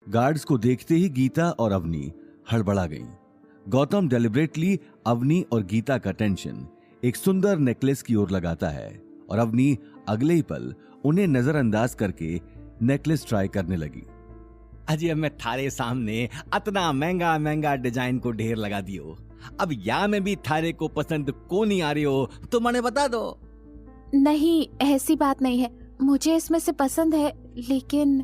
Guards को देखते ही गीता और अवनी हड़बड़ा गईं। गौतम डेलिब्रेटली अवनी और गीता का टेंशन एक सुंदर नेकलेस की ओर लगाता है और अवनी अगले ही पल उन्हें नजरअंदाज करके नेकलेस ट्राई करने लगी। अजी अब मैं थारे सामने इतना महंगा महंगा डिजाइन को ढेर लगा दियो, अब या में भी थारे को पसंद को नहीं आ रही हो तो मने बता दो। नहीं, ऐसी बात नहीं है, मुझे इसमें से पसंद है, लेकिन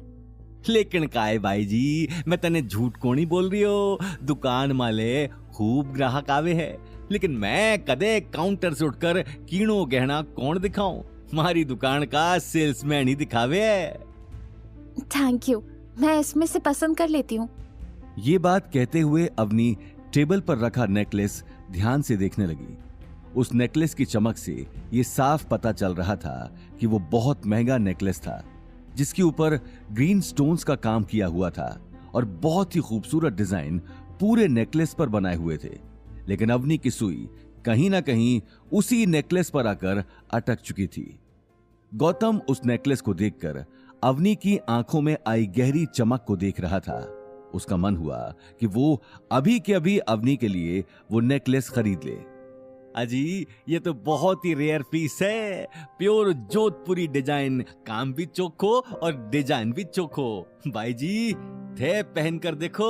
का है भाई जी, मैं तने झूठ को नहीं बोल रही हो। दुकान माले खूब ग्राहक आवे है, लेकिन मैं कदे काउंटर से उठकर कीणो गहना कौन दिखाऊं, हमारी दुकान का सेल्समैन ही दिखावे है। थैंक यू, मैं इसमें से पसंद कर लेती हूँ। ये बात कहते हुए अवनी टेबल पर रखा नेकलेस ध्यान से देखने लगी। उस नेकलेस की चमक से ये साफ पता चल रहा था कि वो बहुत महंगा नेकलेस था, जिसके ऊपर ग्रीन स्टोन्स का काम किया हुआ था और बहुत ही खूबसूरत डिजाइन पूरे नेकलेस पर बनाए हुए थे। लेकिन अवनी की सुई कहीं ना कहीं उसी नेकलेस पर आकर अटक चुकी थी। गौतम उस नेकलेस को देखकर अवनी की आंखों में आई गहरी चमक को देख रहा था। उसका मन हुआ कि वो अभी के अभी अवनी के लिए वो नेकलेस खरीद ले। अजी ये तो बहुत ही रेयर पीस है, प्योर जोधपुरी डिजाइन, काम भी चोखो और डिजाइन भी चोखो। भाई जी थे पहन कर देखो।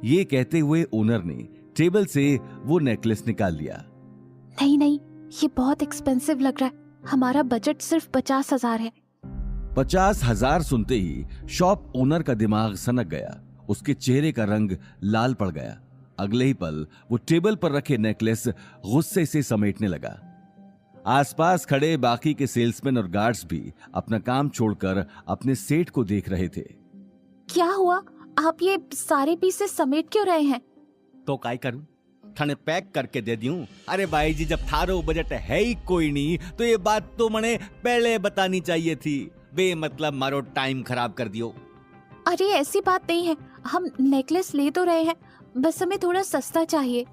ये कहते हुए ओनर ने टेबल से वो नेकलेस निकाल लिया। नहीं, ये बहुत एक्सपेंसिव लग रहा है, हमारा बजट सिर्फ 50,000 है। 50,000 सुनते ही शॉप ओनर का दिमाग सनक गया, उसके चेहरे का रंग लाल पड़ गया। अगले ही पल वो टेबल पर रखे नेकलेस गुस्से से समेटने लगा। आसपास खड़े बाकी के सेल्समैन और गार्ड्स भी अपना काम छोड़कर अपने सेठ को देख रहे थे। क्या हुआ, आप ये सारे पीसेस समेट क्यों रहे हैं? तो काय करूं, थाने पैक करके दे दूं। अरे भाई जी जब थारो बजट है ही कोई नहीं तो ये बात तो मने पहले बतानी चाहिए थी, बेमतलब मारो टाइम खराब कर दियो। अरे ऐसी बात नहीं है, हम नेकलेस ले तो रहे हैं, बस हमें थोड़ा सस्ता चाहिए।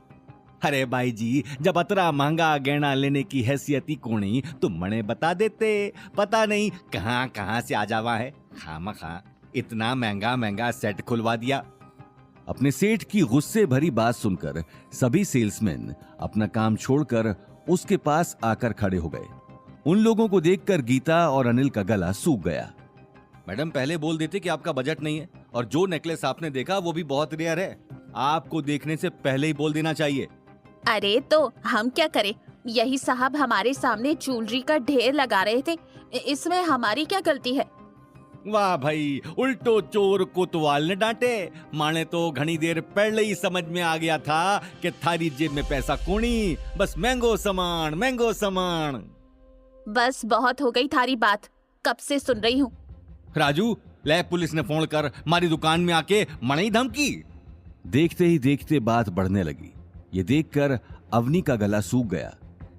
अरे भाई जी जब अतरा महंगा गहना लेने की हैसियत ही कोनी तो मने बता देते, पता नहीं कहां कहां से आ जावा है, खामखा इतना महंगा महंगा सेट खुलवा दिया। अपने सेठ की गुस्से भरी बात सुनकर सभी सेल्समैन अपना काम छोड़कर उसके पास आकर खड़े हो गए। उन लोगों को देखकर गीता और अनिल का गला सूख गया। मैडम पहले बोल देते कि आपका बजट नहीं है, और जो नेकलेस आपने देखा वो भी बहुत रेयर है, आपको देखने से पहले ही बोल देना चाहिए। अरे तो हम क्या करें, यही साहब हमारे सामने ज्वेलरी का ढेर लगा रहे थे, इसमें हमारी क्या गलती है? वाह भाई, उल्टो चोर कोतवाल ने डांटे, माने तो घनी देर पहले ही समझ में आ गया था कि थारी जेब में पैसा कोनी, बस महंगो सामान महंगो सामान। बस बहुत हो गई थारी बात, कब से सुन रही हूँ। राजू ले पुलिस ने फोन कर हमारी दुकान में आके मनाई धमकी। देखते ही देखते बात बढ़ने लगी। ये देखकर अवनी का गला सूख गया।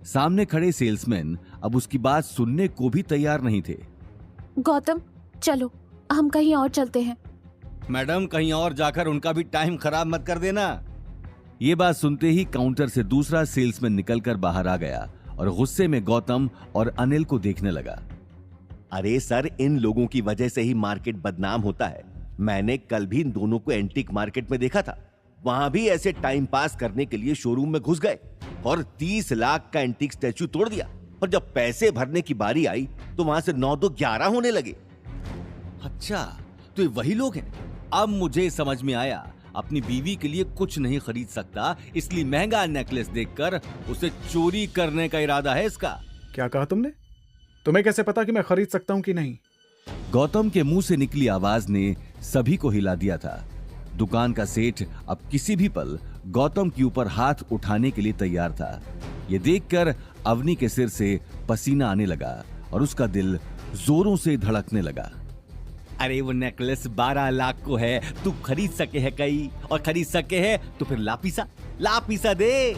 सामने खड़े सेल्समैन अब उसकी बात सुनने को भी तैयार नहीं थे। गौतम चलो, हम कहीं और चलते हैं। मैडम कहीं और जाकर उनका भी टाइम खराब मत कर देना। ये बात सुनते ही काउंटर से दूसरा सेल्समैन निकलकर बाहर आ गया और गुस्से में गौतम और अनिल को देखने लगा। अरे सर, इन लोगों की वजह से ही मार्केट बदनाम होता है। मैंने कल भी इन दोनों को एंटीक मार्केट में देखा था, वहां भी ऐसे टाइम पास करने के लिए शोरूम में घुस गए और 30 लाख का एंटीक स्टैचू तोड़ दिया, और जब पैसे भरने की बारी आई तो वहां से 9 2 11 होने लगे। अच्छा तो ये वही लोग हैं। अब मुझे समझ में आया, अपनी बीवी के लिए कुछ नहीं खरीद सकता इसलिए महंगा नेकलेस देखकर उसे चोरी करने का इरादा है इसका। क्या कहा तुमने? तुम्हें कैसे पता कि मैं खरीद सकता हूं कि नहीं? गौतम के मुंह से निकली आवाज ने सभी को हिला दिया था। दुकान का सेठ अब किसी भी पल गौतम के ऊपर हाथ उठाने के लिए तैयार था। यह देखकर अवनी के सिर से पसीना आने लगा और उसका दिल जोरों से धड़कने लगा। अरे वो नेकलेस 12 लाख को है, तू खरीद सके है कई, और खरीद सके है तो फिर लापीसा दे।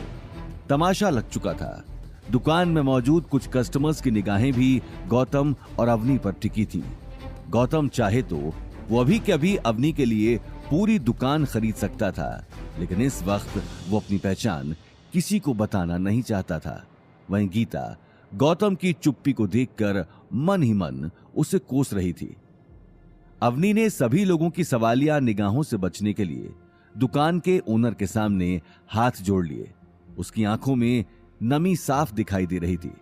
तमाशा लग चुका था। दुकान में मौजूद कुछ कस्टमर्स की निगाहें भी गौतम और अवनी पर टिकी थी। गौतम चाहे तो वो अभी के अभी अवनी के लिए पूरी दुकान खरीद सकता था, लेकिन इस वक्त वो अपनी पहचान किसी को बताना नहीं चाहता था। वहीं गीता गौतम की चुप्पी को देखकर मन ही मन उसे कोस रही थी। अवनी ने सभी लोगों की सवालिया निगाहों से बचने के लिए दुकान के ओनर के सामने हाथ जोड़ लिए। उसकी आंखों में नमी साफ दिखाई दे रही थी।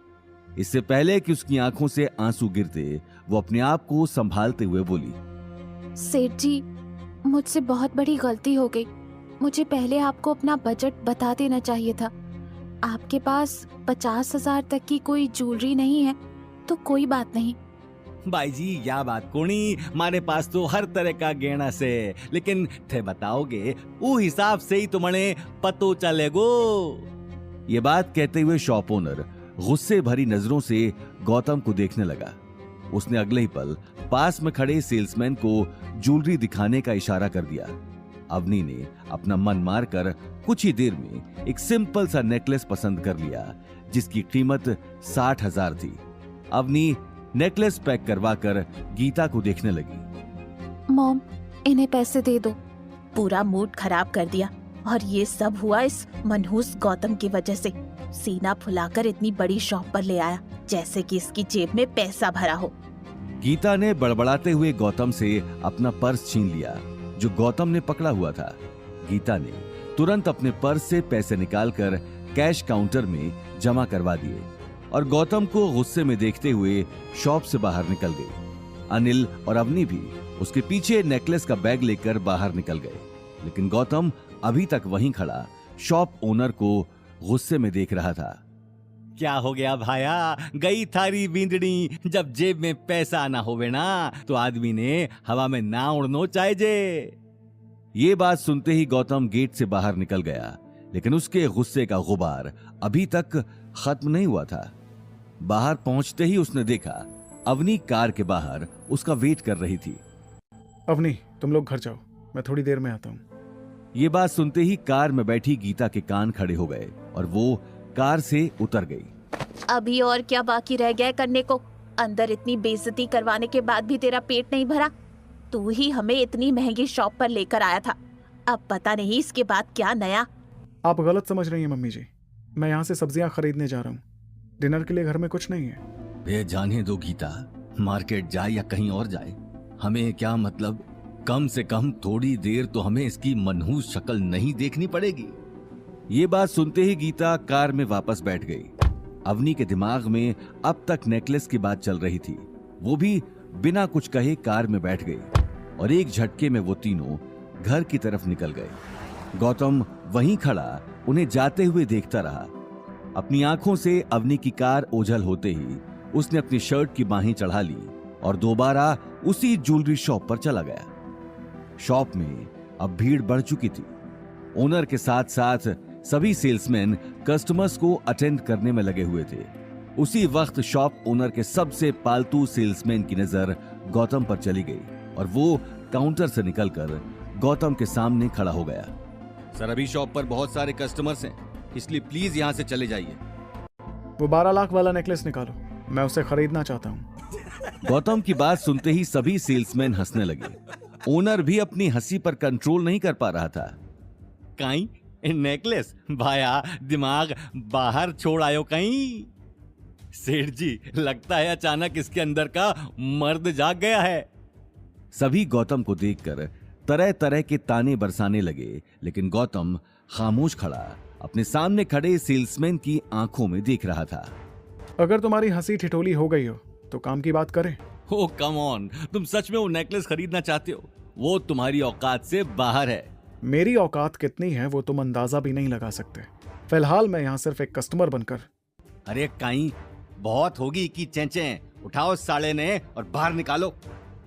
इससे पहले कि उसकी आंखों से आंसू गिरते, वो अपने आप को संभालते हुए बोली, सेठ जी, मुझसे बहुत बड़ी गलती हो गई। मुझे पहले आपको अपना बजट बता देना चाहिए था। आपके पास 50,000 तक की कोई ज्वेलरी नहीं है तो कोई बात नहीं। भाई जी या बात कोनी, हमारे पास तो हर तरह का गहना से, लेकिन थे बताओगे वो हिसाब से ही तुम्हें पतो चलेगो। ये बात कहते हुए शॉप ओनर गुस्से भरी नजरों से गौतम को देखने लगा। उसने अगले ही पल पास में खड़े सेल्समैन को ज्वेलरी दिखाने का इशारा कर दिया। अवनी ने अपना मन मारकर कुछ ही देर में एक सिंपल सा नेकलेस पसंद कर लिया, जिसकी कीमत 60,000 थी। अवनी नेकलेस पैक करवाकर गीता को देखने लगी। मॉम, इन्हें पैसे दे दो। पूरा मूड खराब कर दिया, और ये सब हुआ इस मनहूस गौतम की वजह से। सीना फुलाकर इतनी बड़ी शॉप पर ले आया, जैसे कि इसकी जेब में पैसा भरा हो। गीता ने बड़बड़ाते हुए गौतम से अपना पर्स छीन लिया, जो गौतम ने पकड़ा हुआ था। गीता ने तुरंत अपने पर्स से पैसे निकालकर कैश काउंटर में जमा करवा दिए और गौतम को गुस्से में देखते हुए शॉप से बाहर निकल गई। अनिल और अवनी भी उसके पीछे नेकलेस का बैग लेकर बाहर निकल गए, लेकिन गौतम अभी तक वहीं खड़ा शॉप ओनर को गुस्से में देख रहा था। क्या हो गया भाया, गई थारी बींदड़ी। जब जेब में पैसा ना होवे ना, तो आदमी ने हवा में ना उड़नो चाहिए। ये बात सुनते ही गौतम गेट से बाहर निकल गया, लेकिन उसके गुस्से का गुबार अभी तक खत्म नहीं हुआ था। बाहर पहुंचते ही उसने देखा अवनी कार के बाहर उसका वेट कर रही थी। अवनी, तुम लोग घर जाओ, मैं थोड़ी देर में आता हूँ। ये बात सुनते ही कार में बैठी गीता के कान खड़े हो गए और वो कार से उतर गई। अभी और क्या बाकी रह गया है करने को? अंदर इतनी बेइज्जती करवाने के बाद भी तेरा पेट नहीं भरा? तू ही हमें इतनी महंगी शॉप पर लेकर आया था, अब पता नहीं इसके बाद क्या नया। आप गलत समझ रही हैं मम्मी जी। मैं यहाँ से सब्जियां खरीदने जा रहा हूँ। डिनर के लिए घर में कुछ नहीं है। बे जाने दो गीता, मार्केट जाए या कहीं और जाए, हमें क्या मतलब। कम से कम थोड़ी देर तो हमें इसकी मनहूस शक्ल नहीं देखनी पड़ेगी। ये बात सुनते ही गीता कार में वापस बैठ गई। अवनी के दिमाग में अब तक नेकलेस की बात चल रही थी। वो भी बिना कुछ कहे कार में बैठ गई और एक झटके में वो तीनों घर की तरफ निकल गए। गौतम वहीं खड़ा उन्हें जाते हुए देखता रहा। अपनी आंखों से अवनी की कार ओझल होते ही उसने अपनी शर्ट की बाहें चढ़ा ली और दोबारा उसी ज्वेलरी शॉप पर चला गया। शॉप में अब भीड़ बढ़ चुकी थी। ओनर के साथ साथ सभी सेल्समैन कस्टमर्स को अटेंड करने में लगे हुए थे। उसी वक्त शॉप ओनर के सबसे पालतू सेल्समैन की नजर गौतम पर चली गई और वो काउंटर से निकलकर गौतम के सामने खड़ा हो गया। सर, अभी शॉप पर बहुत सारे कस्टमर्स हैं, इसलिए प्लीज यहाँ से चले जाइए। वो 12 लाख वाला नेकलेस निकालो, मैं उसे खरीदना चाहता हूँ। गौतम की बात सुनते ही सभी सेल्समैन हंसने लगे। ओनर भी अपनी हंसी पर कंट्रोल नहीं कर पा रहा था। कहीं नेकलेस भाया, दिमाग बाहर छोड़ आयो कहीं। सेठ जी, लगता है अचानक इसके अंदर का मर्द जाग गया है। सभी गौतम को देखकर तरह तरह के ताने बरसाने लगे, लेकिन गौतम खामोश खड़ा अपने सामने खड़े सेल्समैन की आंखों में देख रहा था। अगर तुम्हारी हंसी ठिठोली हो गई हो तो काम की बात करें। ओ कम ऑन, तुम सच में वो नेकलेस खरीदना चाहते हो? वो तुम्हारी औकात से बाहर है। मेरी औकात कितनी है वो तुम अंदाजा भी नहीं लगा सकते। फिलहाल मैं यहाँ सिर्फ एक कस्टमर बनकर। अरे कहीं बहुत होगी कि चेंचे। उठाओ साले ने और बाहर निकालो।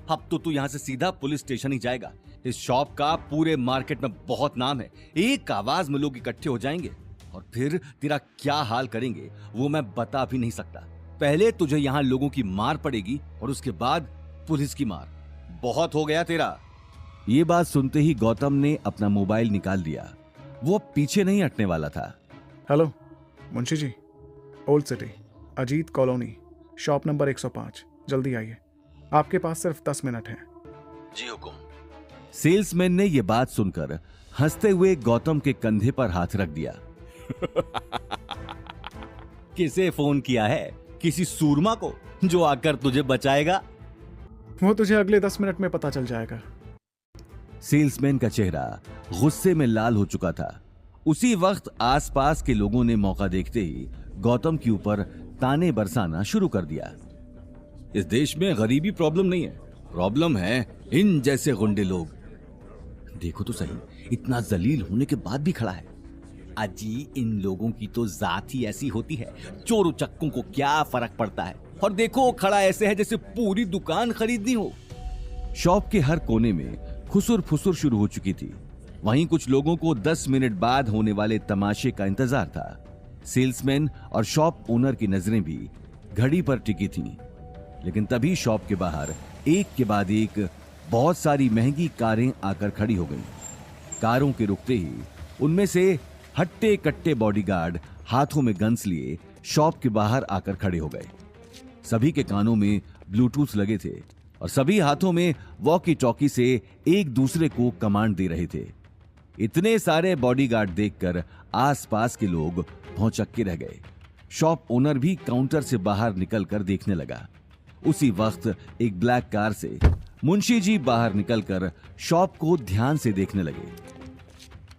अब तो तू यहाँ से सीधा पुलिस स्टेशन ही जाएगा। इस शॉप का पूरे मार्केट में बहुत नाम है। एक आवाज में लोग इकट्ठे हो जाएंगे और फिर तेरा क्या हाल करेंगे वो मैं बता भी नहीं सकता। पहले तुझे यहाँ लोगों की मार पड़ेगी और उसके बाद पुलिस की मार। बहुत हो गया तेरा। ये बात सुनते ही गौतम ने अपना मोबाइल निकाल लिया। वो पीछे नहीं हटने वाला था। Hello Munshi ji, old city, Ajit colony, shop number 105, जल्दी आइए। आपके पास सिर्फ 10 मिनट हैं। जी हुकुम। सेल्समैन ने यह बात सुनकर हंसते हुए गौतम के कंधे पर हाथ रख दिया। किसे फोन किया है? किसी सूरमा को जो आकर तुझे बचाएगा? वो तुझे अगले 10 मिनट में पता चल जाएगा। सेल्समैन का चेहरा गुस्से में लाल हो चुका था। उसी वक्त आसपास के लोगों ने मौका देखते ही गौतम के ऊपर ताने बरसाना शुरू कर दिया। इस देश में गरीबी प्रॉब्लम नहीं है, प्रॉब्लम है इन जैसे गुंडे लोग। देखो तो सही, इतना जलील होने के बाद भी खड़ा है। अजी, इन लोगों की तो जात ही ऐसी होती है, चोर उचक्कों को क्या फर्क पड़ता है। और देखो, खड़ा ऐसे है जैसे पूरी दुकान खरीदनी हो। शॉप के हर कोने में खुसुर फुसुर शुरू हो चुकी थी। वहीं कुछ लोगों को 10 मिनट बाद होने वाले तमाशे का इंतजार था। सेल्समैन और शॉप ओनर की नजरें भी घड़ी पर टिकी थीं। लेकिन तभी शॉप के बाहर एक के बाद एक बहुत सारी महंगी कारें आकर खड़ी हो गईं। कारों के रुकते ही उनमें से हट्टे कट्टे बॉडीगार्ड हाथों में गन्स लिए शॉप के बाहर आकर खड़े हो गए। सभी के कानों में ब्लूटूथ लगे थे और सभी हाथों में वॉकी टॉकी से एक दूसरे को कमांड दे रहे थे। इतने सारे बॉडीगार्ड देखकर आसपास के लोग भौंचक्के रह गए। शॉप ओनर भी काउंटर से बाहर निकलकर देखने लगा। उसी वक्त एक ब्लैक कार से मुंशी जी बाहर निकलकर शॉप को ध्यान से देखने लगे।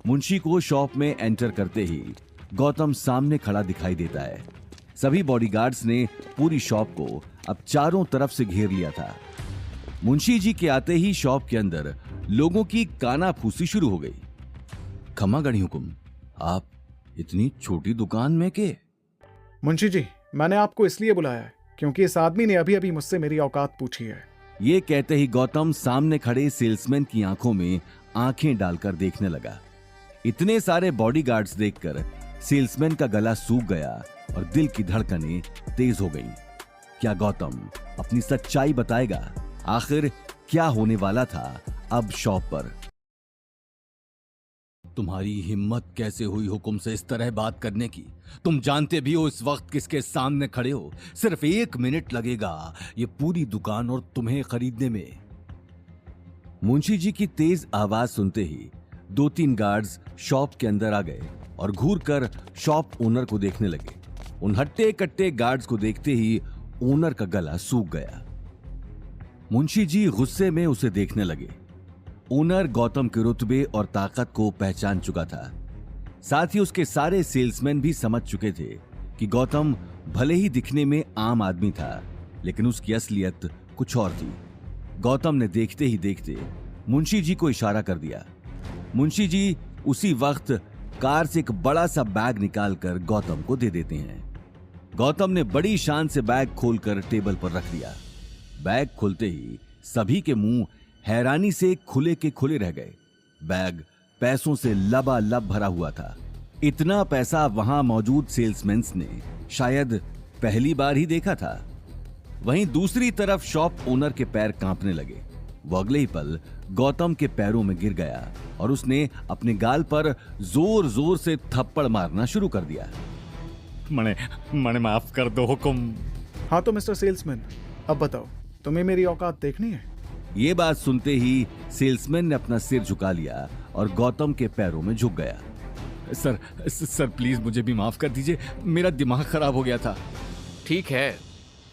मुंशी को शॉप में एंटर करते ही गौतम सामने खड़ा दिखाई देता है। सभी बॉडीगार्ड्स ने पूरी शॉप को अब चारों तरफ से घेर लिया था। मुंशी जी के आते ही शॉप के अंदर लोगों की कानाफूसी शुरू हो गई। खमा गणी हुकुम, आप इतनी छोटी दुकान में के? मुंशी जी, मैंने आपको इसलिए बुलाया है क्योंकि इस आदमी ने अभी अभी मुझसे मेरी औकात पूछी है। ये कहते ही गौतम सामने खड़े सेल्समैन की आंखों में आंखें डालकर देखने लगा। इतने सारे बॉडीगार्ड्स देखकर सेल्समैन का गला सूख गया और दिल की धड़कनें तेज हो गईं। क्या गौतम अपनी सच्चाई बताएगा? आखिर क्या होने वाला था अब शॉप पर? तुम्हारी हिम्मत कैसे हुई हुकुम से इस तरह बात करने की? तुम जानते भी हो इस वक्त किसके सामने खड़े हो। सिर्फ 1 मिनट लगेगा ये पूरी दुकान और तुम्हें खरीदने में। मुंशी जी की तेज आवाज सुनते ही 2-3 गार्ड्स शॉप के अंदर आ गए और घूरकर शॉप ओनर को देखने लगे। उन हट्टे कट्टे गार्ड्स को देखते ही ओनर का गला सूख गया। मुंशी जी गुस्से में उसे देखने लगे। ओनर गौतम के रुतबे और ताकत को पहचान चुका था। साथ ही उसके सारे सेल्समैन भी समझ चुके थे कि गौतम भले ही दिखने में आम आदमी था, लेकिन उसकी असलियत कुछ और थी। गौतम ने देखते ही देखते मुंशी जी को इशारा कर दिया। मुंशी जी उसी वक्त कार से एक बड़ा सा बैग निकालकर गौतम को दे देते हैं। गौतम ने बड़ी शान से बैग खोलकर टेबल पर रख दिया। बैग खुलते ही सभी के मुंह हैरानी से खुले के खुले रह गए। बैग पैसों से लबालब भरा हुआ था। इतना पैसा वहां मौजूद सेल्समैन ने शायद पहली बार ही देखा था। वहीं दूसरी तरफ शॉप ओनर के पैर कांपने लगे। वो अगले ही पल गौतम के पैरों में गिर गया और उसने अपने गाल पर जोर जोर से थप्पड़ मारना शुरू कर दिया। मने माफ कर दो हुकुम। हाँ तो मिस्टर सेल्समैन, अब बताओ, तुम्हें मेरी औकात देखनी है? ये बात सुनते ही सेल्समैन ने अपना सिर झुका लिया और गौतम के पैरों में झुक गया। सर प्लीज मुझे भी माफ कर दीजिए, मेरा दिमाग खराब हो गया था। ठीक है।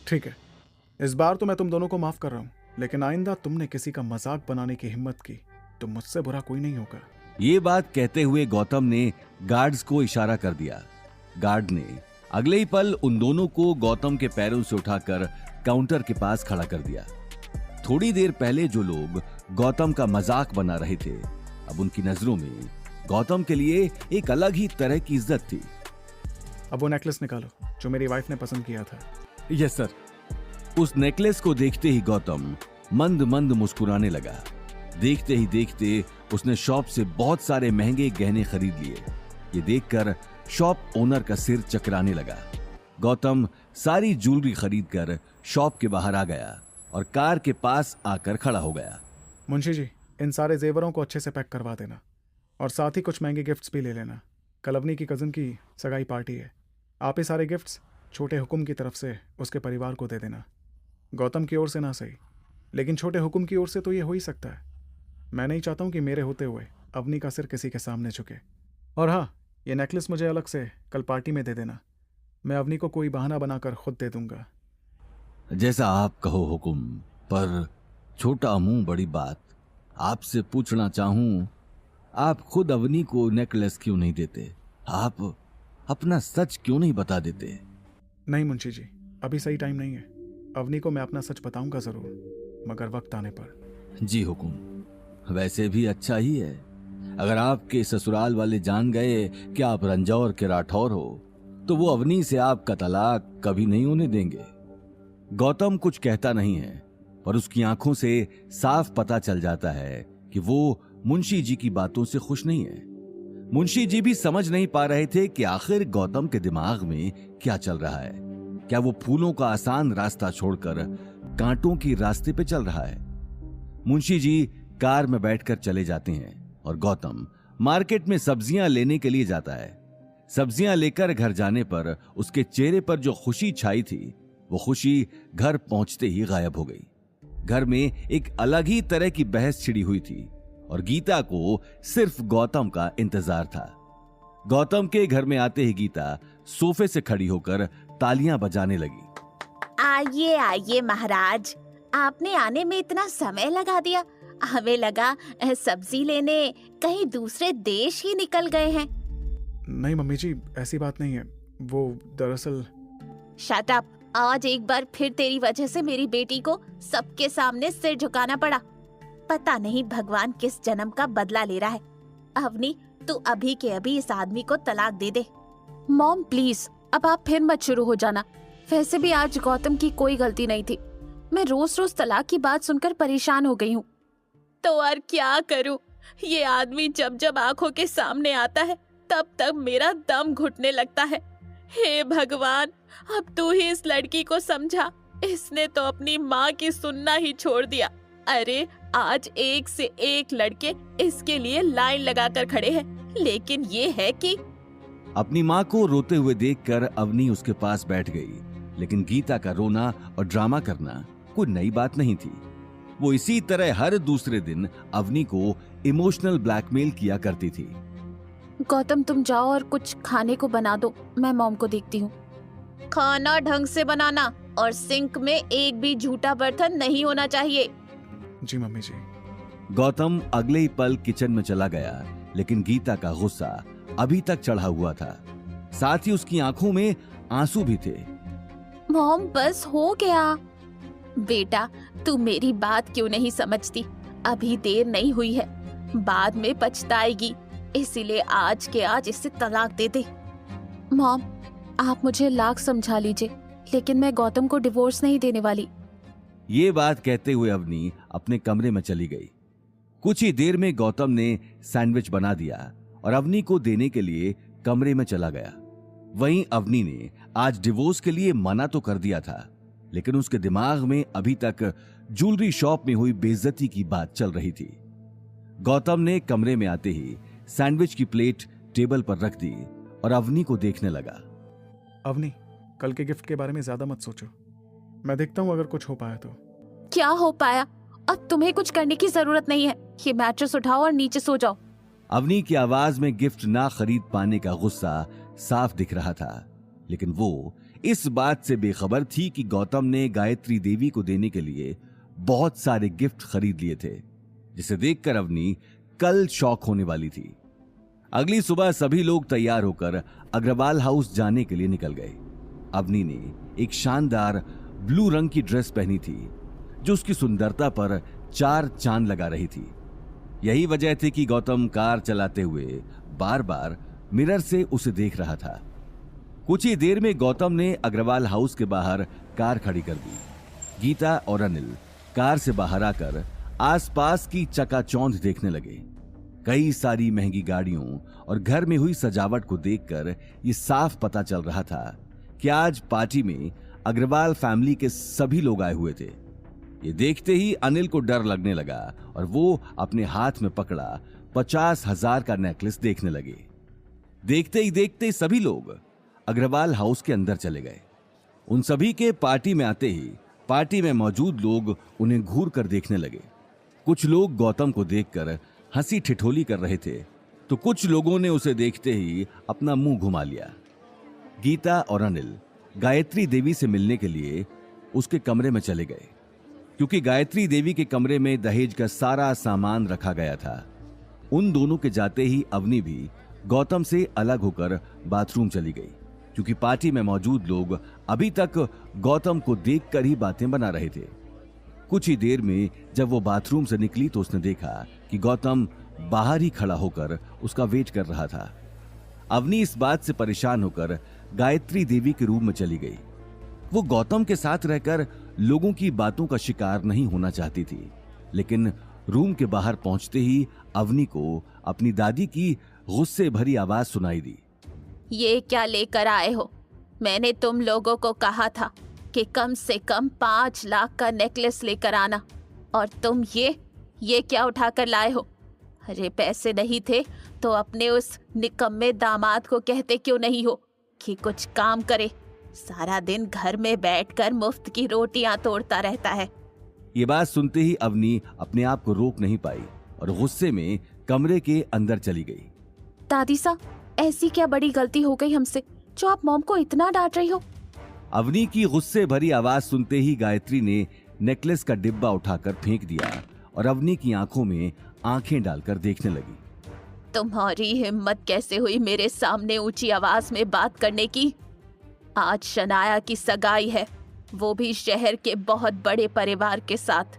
ठीक है, इस बार तो मैं तुम दोनों को माफ कर रहा हूं, लेकिन आइंदा तुमने किसी का मजाक बनाने की हिम्मत की तो मुझसे बुरा कोई नहीं होगा। ये बात कहते हुए गौतम ने गार्ड्स को इशारा कर दिया। गार्ड ने अगले ही पल उन दोनों को गौतम के पैरों से उठाकर काउंटर के पास खड़ा कर दिया। थोड़ी देर पहले जो लोग गौतम का मजाक बना रहे थे, अब उनकी नजरों में गौतम के लिए एक अलग ही तरह की इज्जत थी। अब वो नेकलेस निकालो जो मेरी वाइफ ने पसंद किया था। Yes sir. उस नेकलेस को देखते ही गौतम मंद मंद मुस्कुराने लगा। देखते ही देखते उसने शॉप से बहुत सारे महंगे गहने खरीद लिए। ये देखकर शॉप ओनर का सिर चकराने लगा। गौतम सारी ज्वेलरी खरीदकर शॉप के बाहर आ गया और कार के पास आकर खड़ा हो गया। मुंशी जी, इन सारे जेवरों को अच्छे से पैक करवा देना और साथ ही कुछ महंगे गिफ्ट्स भी ले लेना। कल अवनी की कज़न की सगाई पार्टी है। आप ये सारे गिफ्ट्स छोटे हुकुम की तरफ से उसके परिवार को दे देना। गौतम की ओर से ना सही, लेकिन छोटे हुकुम की ओर से तो ये हो ही सकता है। मैं नहीं चाहता हूँ कि मेरे होते हुए अवनी का सिर किसी के सामने झुके। और हाँ, ये नेकलेस मुझे अलग से कल पार्टी में दे देना। मैं अवनी को कोई बहाना बनाकर खुद दे दूंगा। जैसा आप कहो हुकुम, पर छोटा मुंह बड़ी बात। आपसे पूछना चाहूं, आप खुद अवनी को नेकलेस क्यों नहीं देते? आप अपना सच क्यों नहीं बता देते? नहीं मुंशी जी, अभी सही टाइम नहीं है। अवनी को मैं अपना सच बताऊंगा जरूर, मगर वक्त आने पर। जी हुकुम। वैसे भी अच्छा ही है। अगर आपके ससुराल वाले जान गए कि आप रंजौर के राठौर हो, तो वो अवनी से आपका तलाक कभी नहीं होने देंगे। गौतम कुछ कहता नहीं है, पर उसकी आंखों से साफ पता चल जाता है कि वो मुंशी जी की बातों से खुश नहीं है। मुंशी जी भी समझ नहीं पा रहे थे कि आखिर गौतम के दिमाग में क्या चल रहा है। क्या वो फूलों का आसान रास्ता छोड़कर कांटों की रास्ते पे चल रहा है? मुंशी जी कार में बैठकर चले जाते हैं और गौतम मार्केट में सब्जियां लेने के लिए जाता है। सब्जियां लेकर घर जाने पर उसके चेहरे पर जो खुशी छाई थी, वो खुशी घर पहुंचते ही गायब हो गई। घर में एक अलग ही तरह की बहस छिड़ी हुई थी और गीता को सिर्फ गौतम का इंतजार था। गौतम के घर में आते ही गीता सोफे से खड़ी होकर तालियां बजाने लगी। आइए आइए महाराज, आपने आने में इतना समय लगा दिया। हमें लगा सब्जी लेने कहीं दूसरे देश ही निकल गए हैं। नहीं मम्मी जी, ऐसी बात नहीं है। वो दरअसल शट अप। आज एक बार फिर तेरी वजह से मेरी बेटी को सबके सामने सिर झुकाना पड़ा। पता नहीं भगवान किस जन्म का बदला ले रहा है। अवनी, तू अभी के अभी इस आदमी को तलाक दे दे। मॉम प्लीज, अब आप फिर मत शुरू हो जाना। वैसे भी आज गौतम की कोई गलती नहीं थी। मैं रोज रोज तलाक की बात सुनकर परेशान हो गई हूँ। तो और क्या करूँ? ये आदमी जब जब आंखों के सामने आता है तब तब मेरा दम घुटने लगता है। हे भगवान, अब तू ही इस लड़की को समझा। इसने तो अपनी माँ की सुनना ही छोड़ दिया। अरे आज एक से एक लड़के इसके लिए लाइन लगाकर खड़े हैं, लेकिन ये है कि अपनी माँ को रोते हुए देखकर अवनी उसके पास बैठ गई। लेकिन गीता का रोना और ड्रामा करना कोई नई बात नहीं थी। वो इसी तरह हर दूसरे दिन अवनी को इमोशनल ब्लैकमेल किया करती थी। गौतम, तुम जाओ और कुछ खाने को बना दो, मैं मॉम को देखती हूँ। खाना ढंग से बनाना और सिंक में एक भी झूठा बर्तन नहीं होना चाहिए। जी मम्मी जी। गौतम अगले ही पल किचन में चला गया, लेकिन गीता का गुस्सा अभी तक चढ़ा हुआ था। साथ ही उसकी आंखों में आंसू भी थे। मॉम, बस हो गया। बेटा, तू मेरी बात क्यों नहीं समझती? अभी देर नहीं हुई है, बाद में पछताएगी। इसीलिए आज के आज इसे तलाक दे दे। मॉम, आप मुझे लाख समझा लीजिए, लेकिन मैं गौतम को डिवोर्स नहीं देने वाली। ये बात कहते हुए अवनी अपने कमरे में चली गई। कुछ ही देर में गौतम ने सैंडविच बना दिया और अवनी को देने के लिए कमरे में चला गया। वहीं अवनी ने आज डिवोर्स के लिए मना तो कर दिया था, लेकिन उसके दिमाग में अभी तक ज्वेलरी शॉप में हुई बेइज्जती की बात चल रही थी। गौतम ने कमरे में आते ही सैंडविच की प्लेट टेबल पर रख दी और अवनी को देखने लगा। अवनी, कल के गिफ्ट के बारे में ज्यादा मत सोचो। मैं देखता हूँ अगर कुछ हो पाया तो। क्या हो पाया? अब तुम्हें कुछ करने की जरूरत नहीं है। ये मैट्रेस उठाओ और नीचे सो जाओ। अवनी की आवाज में गिफ्ट ना खरीद पाने का गुस्सा साफ दिख रहा था, लेकिन वो इस बात से बेखबर थी कि गौतम ने गायत्री देवी को देने के लिए बहुत सारे गिफ्ट खरीद लिए थे, जिसे देखकर अवनी कल शॉक होने वाली थी। अगली सुबह सभी लोग तैयार होकर अग्रवाल हाउस जाने के लिए निकल गए। अवनी ने एक शानदार ब्लू रंग की ड्रेस पहनी थी, जो उसकी सुंदरता पर 4 चांद लगा रही थी। यही वजह थी कि गौतम कार चलाते हुए बार बार मिरर से उसे देख रहा था। कुछ ही देर में गौतम ने अग्रवाल हाउस के बाहर कार खड़ी कर दी। गीता और अनिल कार से बाहर आकर आसपास की चकाचौंध देखने लगे। कई सारी महंगी गाड़ियों और घर में हुई सजावट को देखकर ये साफ पता चल रहा था कि आज पार्टी में अग्रवाल फैमिली के सभी लोग आए हुए थे। ये देखते ही अनिल को डर लगने लगा और वो अपने हाथ में पकड़ा 50,000 का नेकलेस देखने लगे। देखते ही देखते सभी लोग अग्रवाल हाउस के अंदर चले गए। उन सभी के पार्टी में आते ही पार्टी में मौजूद लोग उन्हें घूर कर देखने लगे। कुछ लोग गौतम को देखकर हंसी ठिठोली कर रहे थे, तो कुछ लोगों ने उसे देखते ही अपना मुंह घुमा लिया। गीता और अनिल गायत्री देवी से मिलने के लिए उसके कमरे में चले गए, क्योंकि गायत्री देवी के कमरे में दहेज का सारा सामान रखा गया था। उन दोनों के जाते ही अवनी भी गौतम से अलग होकर बाथरूम चली गई, क्योंकि पार्टी में मौजूद लोग अभी तक गौतम को देखकर ही बातें बना रहे थे। कुछ ही देर में जब वो बाथरूम से निकली तो उसने देखा कि गौतम बाहर ही खड़ा होकर उसका वेट कर रहा था। अवनी इस बात से परेशान होकर गायत्री देवी के रूम में चली गई। वो गौतम के साथ रहकर लोगों की बातों का शिकार नहीं होना चाहती थी, लेकिन रूम के बाहर पहुंचते ही अवनी को अपनी दादी की गुस्से भरी आवाज सुनाई दी। ये क्या लेकर आए हो? मैंने तुम लोगों को कहा था कि कम से कम 5 लाख का नेकलेस लेकर आना, और तुम ये क्या उठा कर लाए हो? अरे पैसे नहीं थे तो अपने उस निकम्मे दामाद को कहते क्यों नहीं हो कि कुछ काम करे? सारा दिन घर में बैठकर मुफ्त की रोटियां तोड़ता रहता है। ये बात सुनते ही अवनी अपने आप को रोक नहीं पाई और गुस्से में कमरे के अंदर चली गई। दादी सा, ऐसी क्या बड़ी गलती हो गई हमसे जो आप मॉम को इतना डांट रही हो? अवनी की गुस्से भरी आवाज सुनते ही गायत्री ने नेकलेस का डिब्बा उठाकर फेंक दिया और अवनी की आंखों में आंखें डालकर देखने लगी। तुम्हारी हिम्मत कैसे हुई मेरे सामने ऊंची आवाज में बात करने की? आज शनाया की सगाई है, वो भी शहर के बहुत बड़े परिवार के साथ।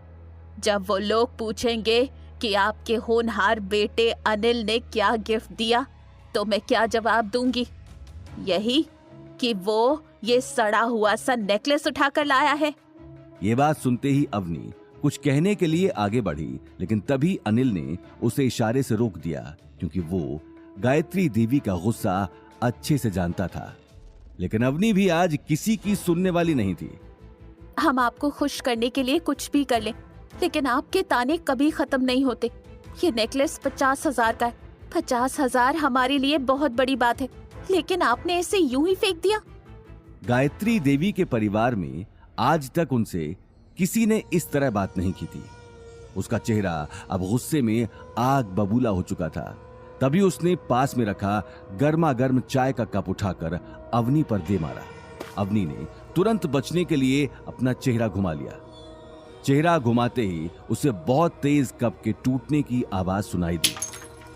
जब वो लोग पूछेंगे कि आपके होनहार बेटे अनिल ने क्या गिफ्ट दिया, तो मैं क्या जवाब दूंगी? यही कि वो ये सड़ा हुआ सा नेकलेस उठाकर लाया है। ये बात सुनते ही अवनी कुछ कहने के लिए आगे बढ़ी, लेकिन तभी अनिल ने उसे इशारे से रोक दिया, क्योंकि वो गायत्री देवी का गुस्सा अच्छे से जानता था। लेकिन अवनी भी आज किसी की सुनने वाली नहीं थी। हम आपको खुश करने के लिए कुछ भी कर लें, लेकिन आपके ताने कभी खत्म नहीं होते। ये नेकलेस 50,000 का है। 50,000 हमारे लिए बहुत बड़ी बात है, लेकिन आपने इसे यूं ही फेंक दिया। गायत्री देवी के परिवार में आज तक उनसे किसी ने इस तरह बात नहीं की थी। उसका चेहरा अब गुस्से में आग बबूला हो चुका था। तभी उसने पास में रखा गर्मा गर्म चाय का कप उठाकर अवनी पर दे मारा। अवनी ने तुरंत बचने के लिए अपना चेहरा घुमा लिया। चेहरा घुमाते ही उसे बहुत तेज कप के टूटने की आवाज सुनाई दी।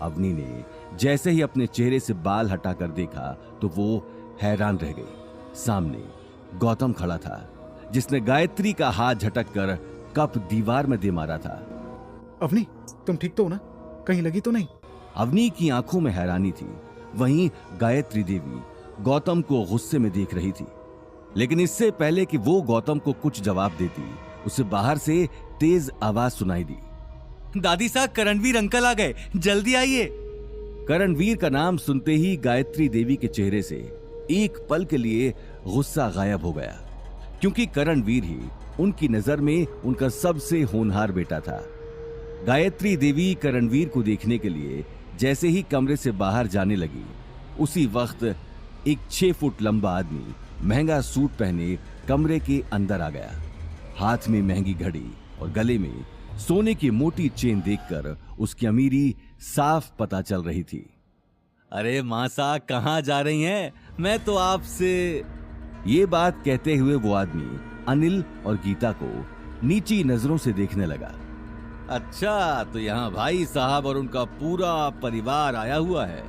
अवनी ने जैसे ही अपने चेहरे से बाल हटाकर देखा तो वो हैरान रह गई। सामने गौतम खड़ा था, जिसने गायत्री का हाथ झटक कर कप दीवार में दे मारा था। अवनी, तुम ठीक तो हो ना? कहीं लगी तो नहीं? अवनी की आंखों में हैरानी थी। वहीं गायत्री देवी गौतम को गुस्से में देख रही थी, लेकिन इससे पहले कि वो गौतम को कुछ जवाब देती, उसे बाहर से तेज आवाज सुनाई दी। दादी साहब, करणवीर अंकल आ गए, जल्दी आइए। करणवीर का नाम सुनते ही गायत्री देवी के चेहरे से एक पल के लिए गुस्सा गायब हो गया, क्योंकि करणवीर ही उनकी नजर में उनका सबसे होनहार बेटा था। गायत्री देवी करणवीर को देखने के लिए जैसे ही कमरे से बाहर जाने लगी, उसी वक्त एक 6 फुट लंबा आदमी महंगा सूट पहने कमरे के अंदर आ गया। हाथ में महंगी घड़ी और गले में सोने की मोटी चेन देखकर उसकी अमीरी साफ पता चल रही थी। अरे मासा, कहाँ जा रही हैं? मैं तो आपसे। ये बात कहते हुए वो आदमी अनिल और गीता को नीची नजरों से देखने लगा। अच्छा, तो यहाँ भाई साहब और उनका पूरा परिवार आया हुआ है।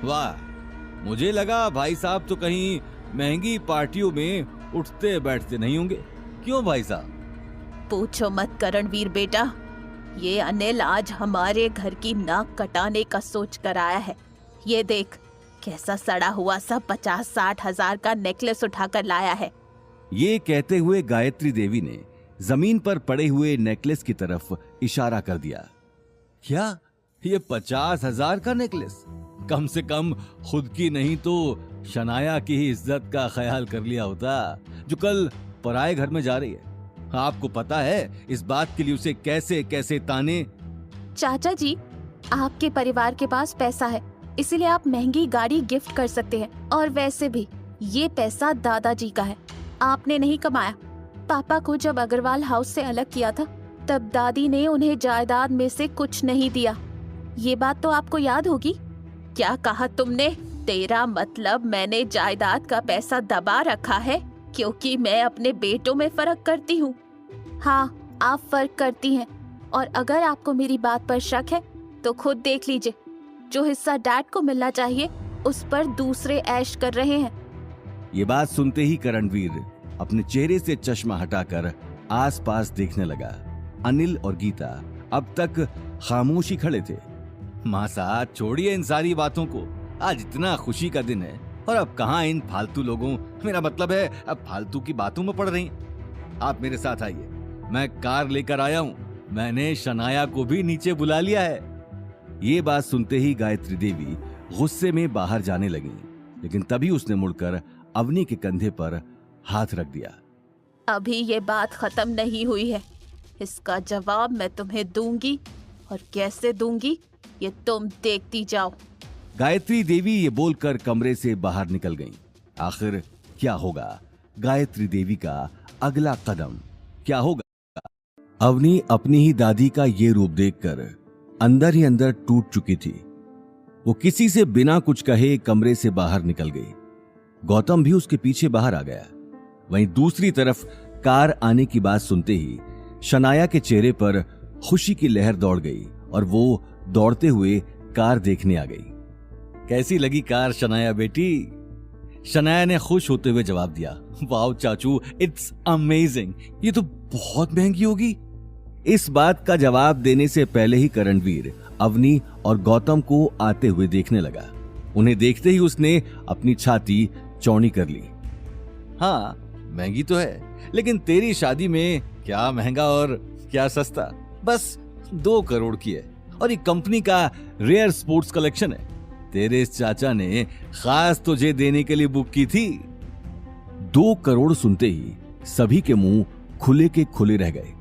वाह, मुझे लगा भाई साहब तो कहीं महंगी पार्टियों में उठते बैठते नहीं होंगे। क्यों भाई साहब? पूछो मत करणवीर बेटा, ये अनिल आज हमारे घर की नाक कटाने का सोच कर आया है। ये देख कैसा सड़ा हुआ सा 50-60 हजार का नेकलेस उठाकर लाया है। ये कहते हुए गायत्री देवी ने जमीन पर पड़े हुए नेकलेस की तरफ इशारा कर दिया। क्या ये 50,000 का नेकलेस? कम से कम खुद की नहीं तो शनाया की ही इज्जत का ख्याल कर लिया होता, जो कल पराए घर में जा रही है। आपको पता है इस बात के लिए उसे कैसे कैसे ताने। चाचा जी, आपके परिवार के पास पैसा है, इसीलिए आप महंगी गाड़ी गिफ्ट कर सकते हैं। और वैसे भी ये पैसा दादाजी का है, आपने नहीं कमाया। पापा को जब अग्रवाल हाउस से अलग किया था, तब दादी ने उन्हें जायदाद में से कुछ नहीं दिया। ये बात तो आपको याद होगी। क्या कहा तुमने? तेरा मतलब मैंने जायदाद का पैसा दबा रखा है क्योंकि मैं अपने बेटों में फर्क करती हूँ? हाँ, आप फर्क करती हैं, और अगर आपको मेरी बात पर शक है तो खुद देख लीजिए, जो हिस्सा डैड को मिलना चाहिए उस पर दूसरे ऐश कर रहे हैं। ये बात सुनते ही करणवीर अपने चेहरे से चश्मा हटाकर आसपास देखने लगा। अनिल और गीता अब तक खामोशी खड़े थे। माँ साहब छोड़िए इन सारी बातों को, आज इतना खुशी का दिन है और अब कहाँ इन फालतू लोगों, मेरा मतलब है अब फालतू की बातों में पड़ रही हैं। आप मेरे साथ आइए, मैं कार लेकर आया हूँ, मैंने शनाया को भी नीचे बुला लिया है। ये बात सुनते ही गायत्री देवी गुस्से में बाहर जाने लगी, लेकिन तभी उसने मुड़कर अवनी के कंधे पर हाथ रख दिया। अभी ये बात खत्म नहीं हुई है, इसका जवाब मैं तुम्हें दूंगी, और कैसे दूंगी ये तुम देखती जाओ। गायत्री देवी ये बोलकर कमरे से बाहर निकल गईं। आखिर क्या होगा गायत्री देवी का अगला कदम, क्या होगा? अवनी अपनी ही दादी का ये रूप देखकर अंदर ही अंदर टूट चुकी थी। वो किसी से बिना कुछ कहे कमरे से बाहर निकल गई। गौतम भी उसके पीछे बाहर आ गया। वहीं दूसरी तरफ कार आने की बात सुनते ही शनाया के चेहरे पर खुशी की लहर दौड़ गई और वो दौड़ते हुए कार देखने आ गई। कैसी लगी कार शनाया बेटी? शनाया ने खुश होते हुए जवाब दिया, वाओ चाचू, इट्स अमेजिंग, ये तो बहुत महंगी होगी। इस बात का जवाब देने से पहले ही करणवीर अवनी और गौतम को आते हुए देखने लगा। उन्हें देखते ही उसने अपनी छाती चौड़ी कर ली। हाँ महंगी तो है, लेकिन तेरी शादी में क्या महंगा और क्या सस्ता, बस 2 करोड़ की है और ये कंपनी का रेयर स्पोर्ट्स कलेक्शन है। तेरे इस चाचा ने खास तुझे देने के लिए बुक की थी। 2 करोड़ सुनते ही सभी के मुंह खुले के खुले रह गए।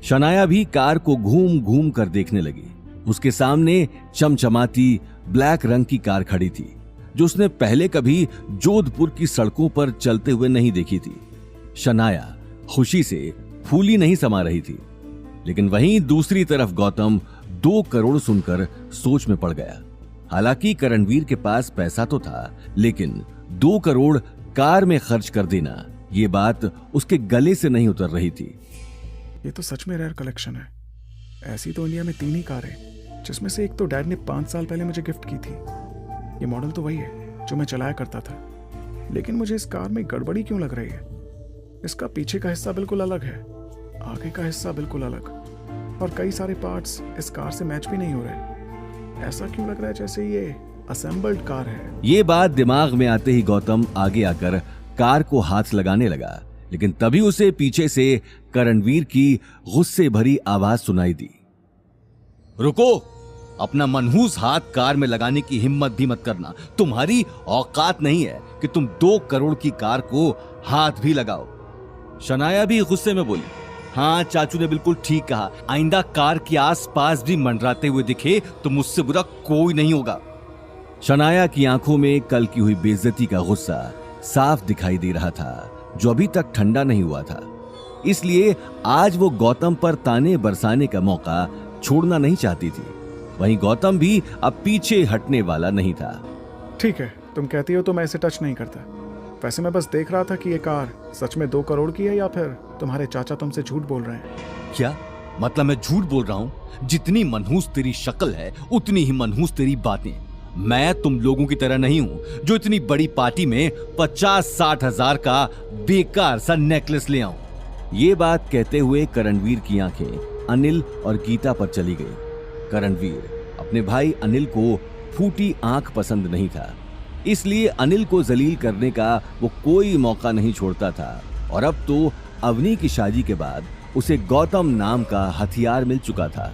शनाया भी कार को घूम घूम कर देखने लगी। उसके सामने चमचमाती ब्लैक रंग की कार खड़ी थी, जो उसने पहले कभी जोधपुर की सड़कों पर चलते हुए नहीं देखी थी। शनाया खुशी से फूली नहीं समा रही थी, लेकिन वहीं दूसरी तरफ गौतम 2 करोड़ सुनकर सोच में पड़ गया। हालांकि करणवीर के पास पैसा तो था, लेकिन 2 करोड़ कार में खर्च कर देना, ये बात उसके गले से नहीं उतर रही थी। ये तो सच में रेयर कलेक्शन है। ऐसी तो इंडिया में 3 ही कार है, जिसमें से एक तो डैड ने 5 साल पहले मुझे गिफ्ट की थी। ये मॉडल तो वही है जो मैं चलाया करता था, लेकिन मुझे इस कार में गड़बड़ी क्यों लग रही है? इसका पीछे का हिस्सा बिल्कुल अलग है, आगे का हिस्सा बिल्कुल अलग, और कई सारे पार्ट्स इस कार से मैच भी नहीं हो रहे। ऐसा क्यों लग रहा है जैसे ये असेंबल्ड कार है। ये बात दिमाग में आते ही गौतम आगे आकर कार को हाथ लगाने लगा, लेकिन तभी उसे पीछे से करणवीर की गुस्से भरी आवाज सुनाई दी। रुको, अपना मनहूस हाथ कार में लगाने की हिम्मत भी मत करना। तुम्हारी औकात नहीं है कि तुम 2 करोड़ की कार को हाथ भी लगाओ। शनाया भी गुस्से में बोली, हाँ चाचू ने बिल्कुल ठीक कहा, आइंदा कार के आसपास भी मंडराते हुए दिखे तो मुझसे बुरा कोई नहीं होगा। शनाया की आंखों में कल की हुई बेइज्जती का गुस्सा साफ दिखाई दे रहा था, जो अभी तक ठंडा नहीं हुआ था। इसलिए आज वो गौतम पर ताने बरसाने का मौका छोड़ना नहीं चाहती थी। वहीं गौतम भी अब पीछे हटने वाला नहीं था। ठीक है, तुम कहती हो तो मैं इसे टच नहीं करता। वैसे मैं बस देख रहा था कि ये कार सच में 2 करोड़ की है या फिर तुम्हारे चाचा तुमसे झूठ बोल रहे हैं। क्या मतलब मैं झूठ बोल रहा हूँ? जितनी मनहूस तेरी शक्ल है उतनी ही मनहूस तेरी बातें। मैं तुम लोगों की तरह नहीं हूं जो इतनी बड़ी पार्टी में 50-60 हजार का बेकार सा नेकलेस ले आऊं। ये बात कहते हुए करणवीर की आंखें अनिल और गीता पर चली गई। करणवीर अपने भाई अनिल को फूटी आंख पसंद नहीं था, इसलिए अनिल को जलील करने का वो कोई मौका नहीं छोड़ता था। और अब तो अवनी की शादी के बाद उसे गौतम नाम का हथियार मिल चुका था।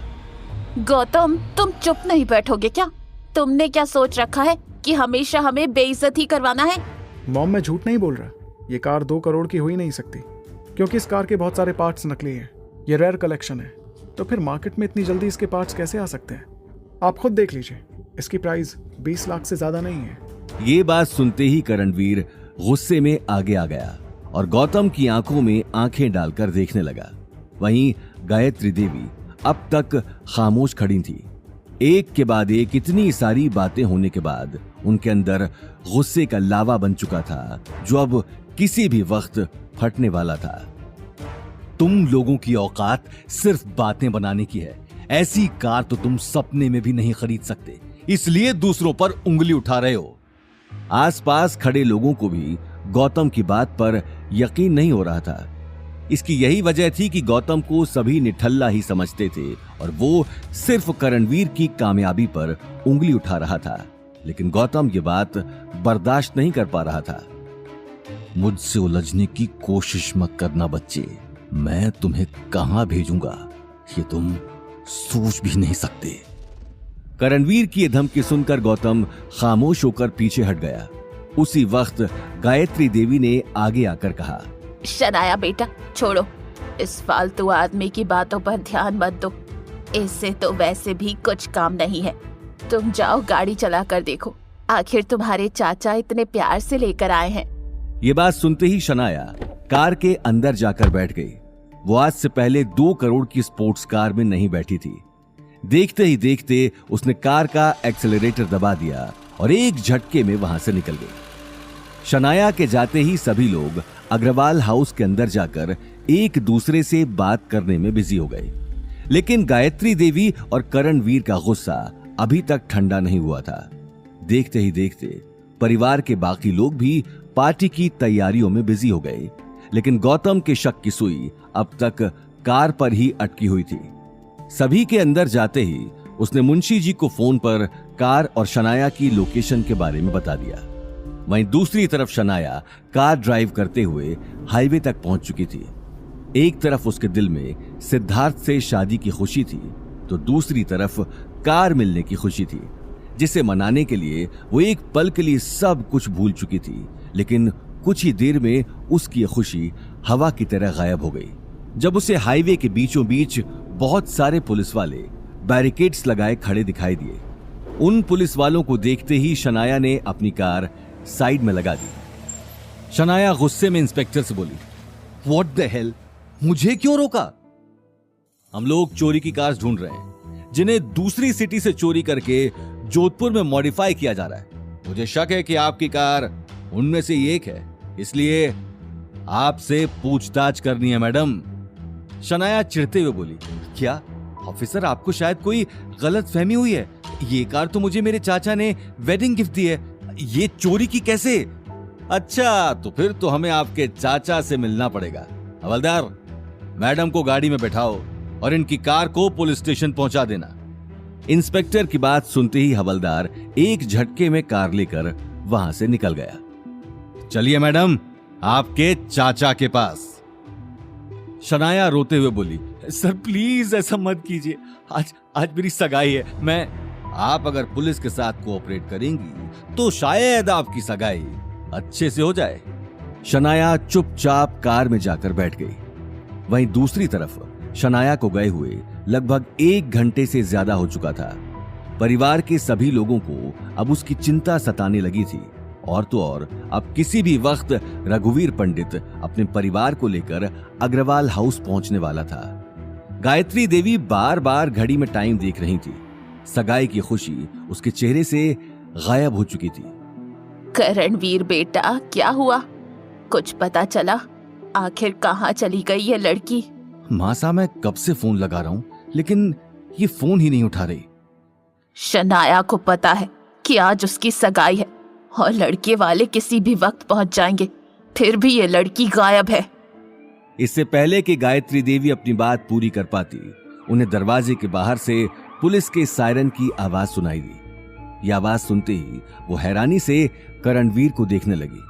गौतम, तुम चुप नहीं बैठोगे क्या? तुमने क्या सोच रखा है कि हमेशा हमें बेइज्जती करवाना है? मॉम, मैं झूठ नहीं बोल रहा। ये कार 2 करोड़ की हो ही नहीं सकती, क्योंकि इस कार के बहुत सारे पार्ट्स नकली हैं। ये रेयर कलेक्शन है, तो फिर मार्केट में इतनी जल्दी इसके पार्ट्स कैसे आ सकते हैं? आप खुद देख लीजिए, इसकी प्राइस 20 लाख से ज्यादा नहीं है। ये बात सुनते ही करणवीर गुस्से में आगे आ गया और गौतम की आंखों में आंखें डालकर देखने लगा। वहीं गायत्री देवी अब तक खामोश खड़ी थी। एक के बाद एक इतनी सारी बातें होने के बाद उनके अंदर गुस्से का लावा बन चुका था, जो अब किसी भी वक्त फटने वाला था। तुम लोगों की औकात सिर्फ बातें बनाने की है। ऐसी कार तो तुम सपने में भी नहीं खरीद सकते, इसलिए दूसरों पर उंगली उठा रहे हो। आसपास खड़े लोगों को भी गौतम की बात पर यकीन नहीं हो रहा था। इसकी यही वजह थी कि गौतम को सभी निठल्ला ही समझते थे और वो सिर्फ करणवीर की कामयाबी पर उंगली उठा रहा था। लेकिन गौतम ये बात बर्दाश्त नहीं कर पा रहा था। मुझसे उलझने की कोशिश मत करना बच्चे, मैं तुम्हें कहां भेजूंगा ये तुम सोच भी नहीं सकते। करणवीर की ये धमकी सुनकर गौतम खामोश होकर पीछे हट गया। उसी वक्त गायत्री देवी ने आगे आकर कहा, शनाया बेटा छोड़ो, इस फालतू आदमी की बातों पर ध्यान मत दो, इससे तो वैसे भी कुछ काम नहीं है। तुम जाओ गाड़ी चला कर देखो, आखिर तुम्हारे चाचा इतने प्यार से लेकर आए हैं। ये बात सुनते ही शनाया कार के अंदर जाकर बैठ गई। वो आज से पहले 2 करोड़ की स्पोर्ट्स कार में नहीं बैठी थी। देखते ही देखते उसने कार का एक्सेलरेटर दबा दिया और एक झटके में वहां से निकल गई। शनाया के जाते ही सभी लोग अग्रवाल हाउस के अंदर जाकर एक दूसरे से बात करने में बिजी हो गए। लेकिन गायत्री देवी और करणवीर का गुस्सा अभी तक ठंडा नहीं हुआ था। देखते ही देखते परिवार के बाकी लोग भी पार्टी की तैयारियों में बिजी हो गए। लेकिन गौतम के शक की सुई अब तक कार पर ही अटकी हुई थी। सभी के अंदर जाते ही उसने मुंशी जी को फोन पर कार और शनाया की लोकेशन के बारे में बता दिया। वहीं दूसरी तरफ शनाया कार ड्राइव करते हुए हाईवे तक पहुंच चुकी थी। एक तरफ उसके दिल में सिद्धार्थ से शादी की खुशी थी, तो दूसरी तरफ कार मिलने की खुशी थी, जिसे मनाने के लिए वो एक पल के लिए सब कुछ भूल चुकी थी। लेकिन कुछ ही देर में उसकी खुशी हवा की तरह गायब हो गई जब उसे हाईवे के बीचों बीच बहुत सारे पुलिस वाले बैरिकेड्स लगाए खड़े दिखाई दिए। उन पुलिस वालों को देखते ही शनाया ने अपनी कार साइड में लगा दी। शनाया गुस्से में इंस्पेक्टर से बोली, व्हाट द हेल, मुझे क्यों रोका? हम लोग चोरी की कार्स ढूंढ रहे हैं जिन्हें दूसरी सिटी से चोरी करके जोधपुर में मॉडिफाई किया जा रहा है। मुझे शक है कि आपकी कार उनमें से एक है, इसलिए आपसे पूछताछ करनी है मैडम। शनाया चिढ़ते हुए बोली, क्या ऑफिसर, आपको शायद कोई गलत फहमी हुई है। ये कार तो मुझे मेरे चाचा ने वेडिंग गिफ्ट दी है, ये चोरी की कैसे? अच्छा, तो फिर तो हमें आपके चाचा से मिलना पड़ेगा। हवलदार, मैडम को गाड़ी में बैठाओ और इनकी कार को पुलिस स्टेशन पहुंचा देना। इंस्पेक्टर की बात सुनते ही हवलदार एक झटके में कार लेकर वहां से निकल गया। चलिए मैडम, आपके चाचा के पास। शनाया रोते हुए बोली, सर प्लीज ऐसा मत कीजिए, आज मेरी सगाई है। आप अगर पुलिस के साथ कोऑपरेट करेंगी तो शायद आपकी सगाई अच्छे से हो जाए। शनाया चुपचाप कार में जाकर बैठ गई। वहीं दूसरी तरफ शनाया को गए हुए लगभग 1 घंटे से ज्यादा हो चुका था। परिवार के सभी लोगों को अब उसकी चिंता सताने लगी थी। और तो और अब किसी भी वक्त रघुवीर पंडित अपने परिवार को लेकर अग्रवाल हाउस पहुंचने वाला था। गायत्री देवी बार बार घड़ी में टाइम देख रही थी। सगाई की खुशी उसके चेहरे से गायब हो चुकी थी। करणवीर बेटा, क्या हुआ? कुछ पता चला? आखिर कहाँ चली गई ये लड़की? माँ साहब, मैं कब से फोन लगा रहा हूँ, लेकिन ये फोन ही नहीं उठा रही। शनाया को पता है कि आज उसकी सगाई है और लड़के वाले किसी भी वक्त पहुंच जाएंगे, फिर भी ये लड़की गायब है। इससे पहले कि गायत्री देवी अपनी बात पूरी कर पाती, उन्हें दरवाजे के बाहर से पुलिस के सायरन की आवाज सुनाई दी। यह आवाज सुनते ही वो हैरानी से करणवीर को देखने लगी।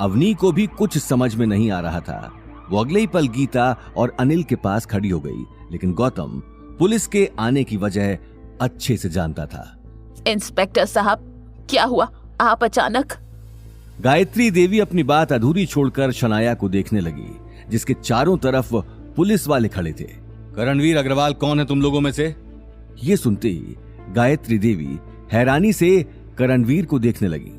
अवनी को भी कुछ समझ में नहीं आ रहा था। वो अगले ही पल गीता और अनिल के पास खड़ी हो गई। लेकिन गौतम पुलिस के आने की वजह अच्छे से जानता था। इंस्पेक्टर साहब, क्या हुआ? आप अचानक? गायत्री देवी अपनी बात अधूरी छोड़कर शनाया को देखने लगी, जिसके चारों तरफ पुलिस वाले खड़े थे। करणवीर अग्रवाल कौन है तुम लोगों में से? ये सुनते ही गायत्री देवी हैरानी से करणवीर को देखने लगी।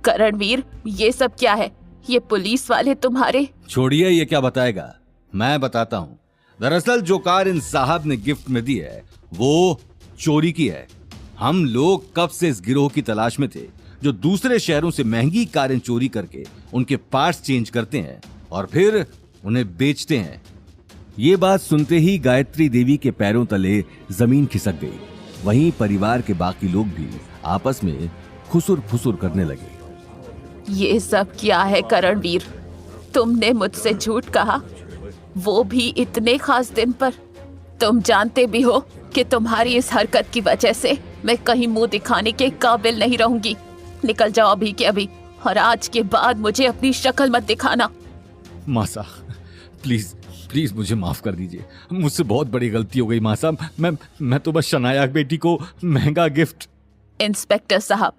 करणवीर, ये सब क्या है? ये पुलिस वाले तुम्हारे? छोड़िए, ये क्या बताएगा, मैं बताता हूँ। दरअसल जो कार इन साहब ने गिफ्ट में दी है वो चोरी की है। हम लोग कब से इस गिरोह की तलाश में थे जो दूसरे शहरों से महंगी कारें चोरी करके उनके पार्ट्स चेंज करते हैं और फिर उन्हें बेचते हैं। ये बात सुनते ही गायत्री देवी के पैरों तले जमीन खिसक गई। वहीं परिवार के बाकी लोग भी आपस में खुसुर फुसुर करने लगे। ये सब क्या है करणवीर? तुमने मुझसे झूठ कहा, वो भी इतने खास दिन पर। तुम जानते भी हो कि तुम्हारी इस हरकत की वजह से मैं कहीं मुंह दिखाने के काबिल नहीं रहूंगी। निकल जाओ अभी के अभी, और आज के बाद मुझे अपनी शक्ल मत दिखाना। मासा प्लीज प्लीज मुझे माफ कर दीजिए, मुझसे बहुत बड़ी गलती हो गई मासा। मैं तो बस शनाया बेटी को महंगा गिफ्ट। इंस्पेक्टर साहब,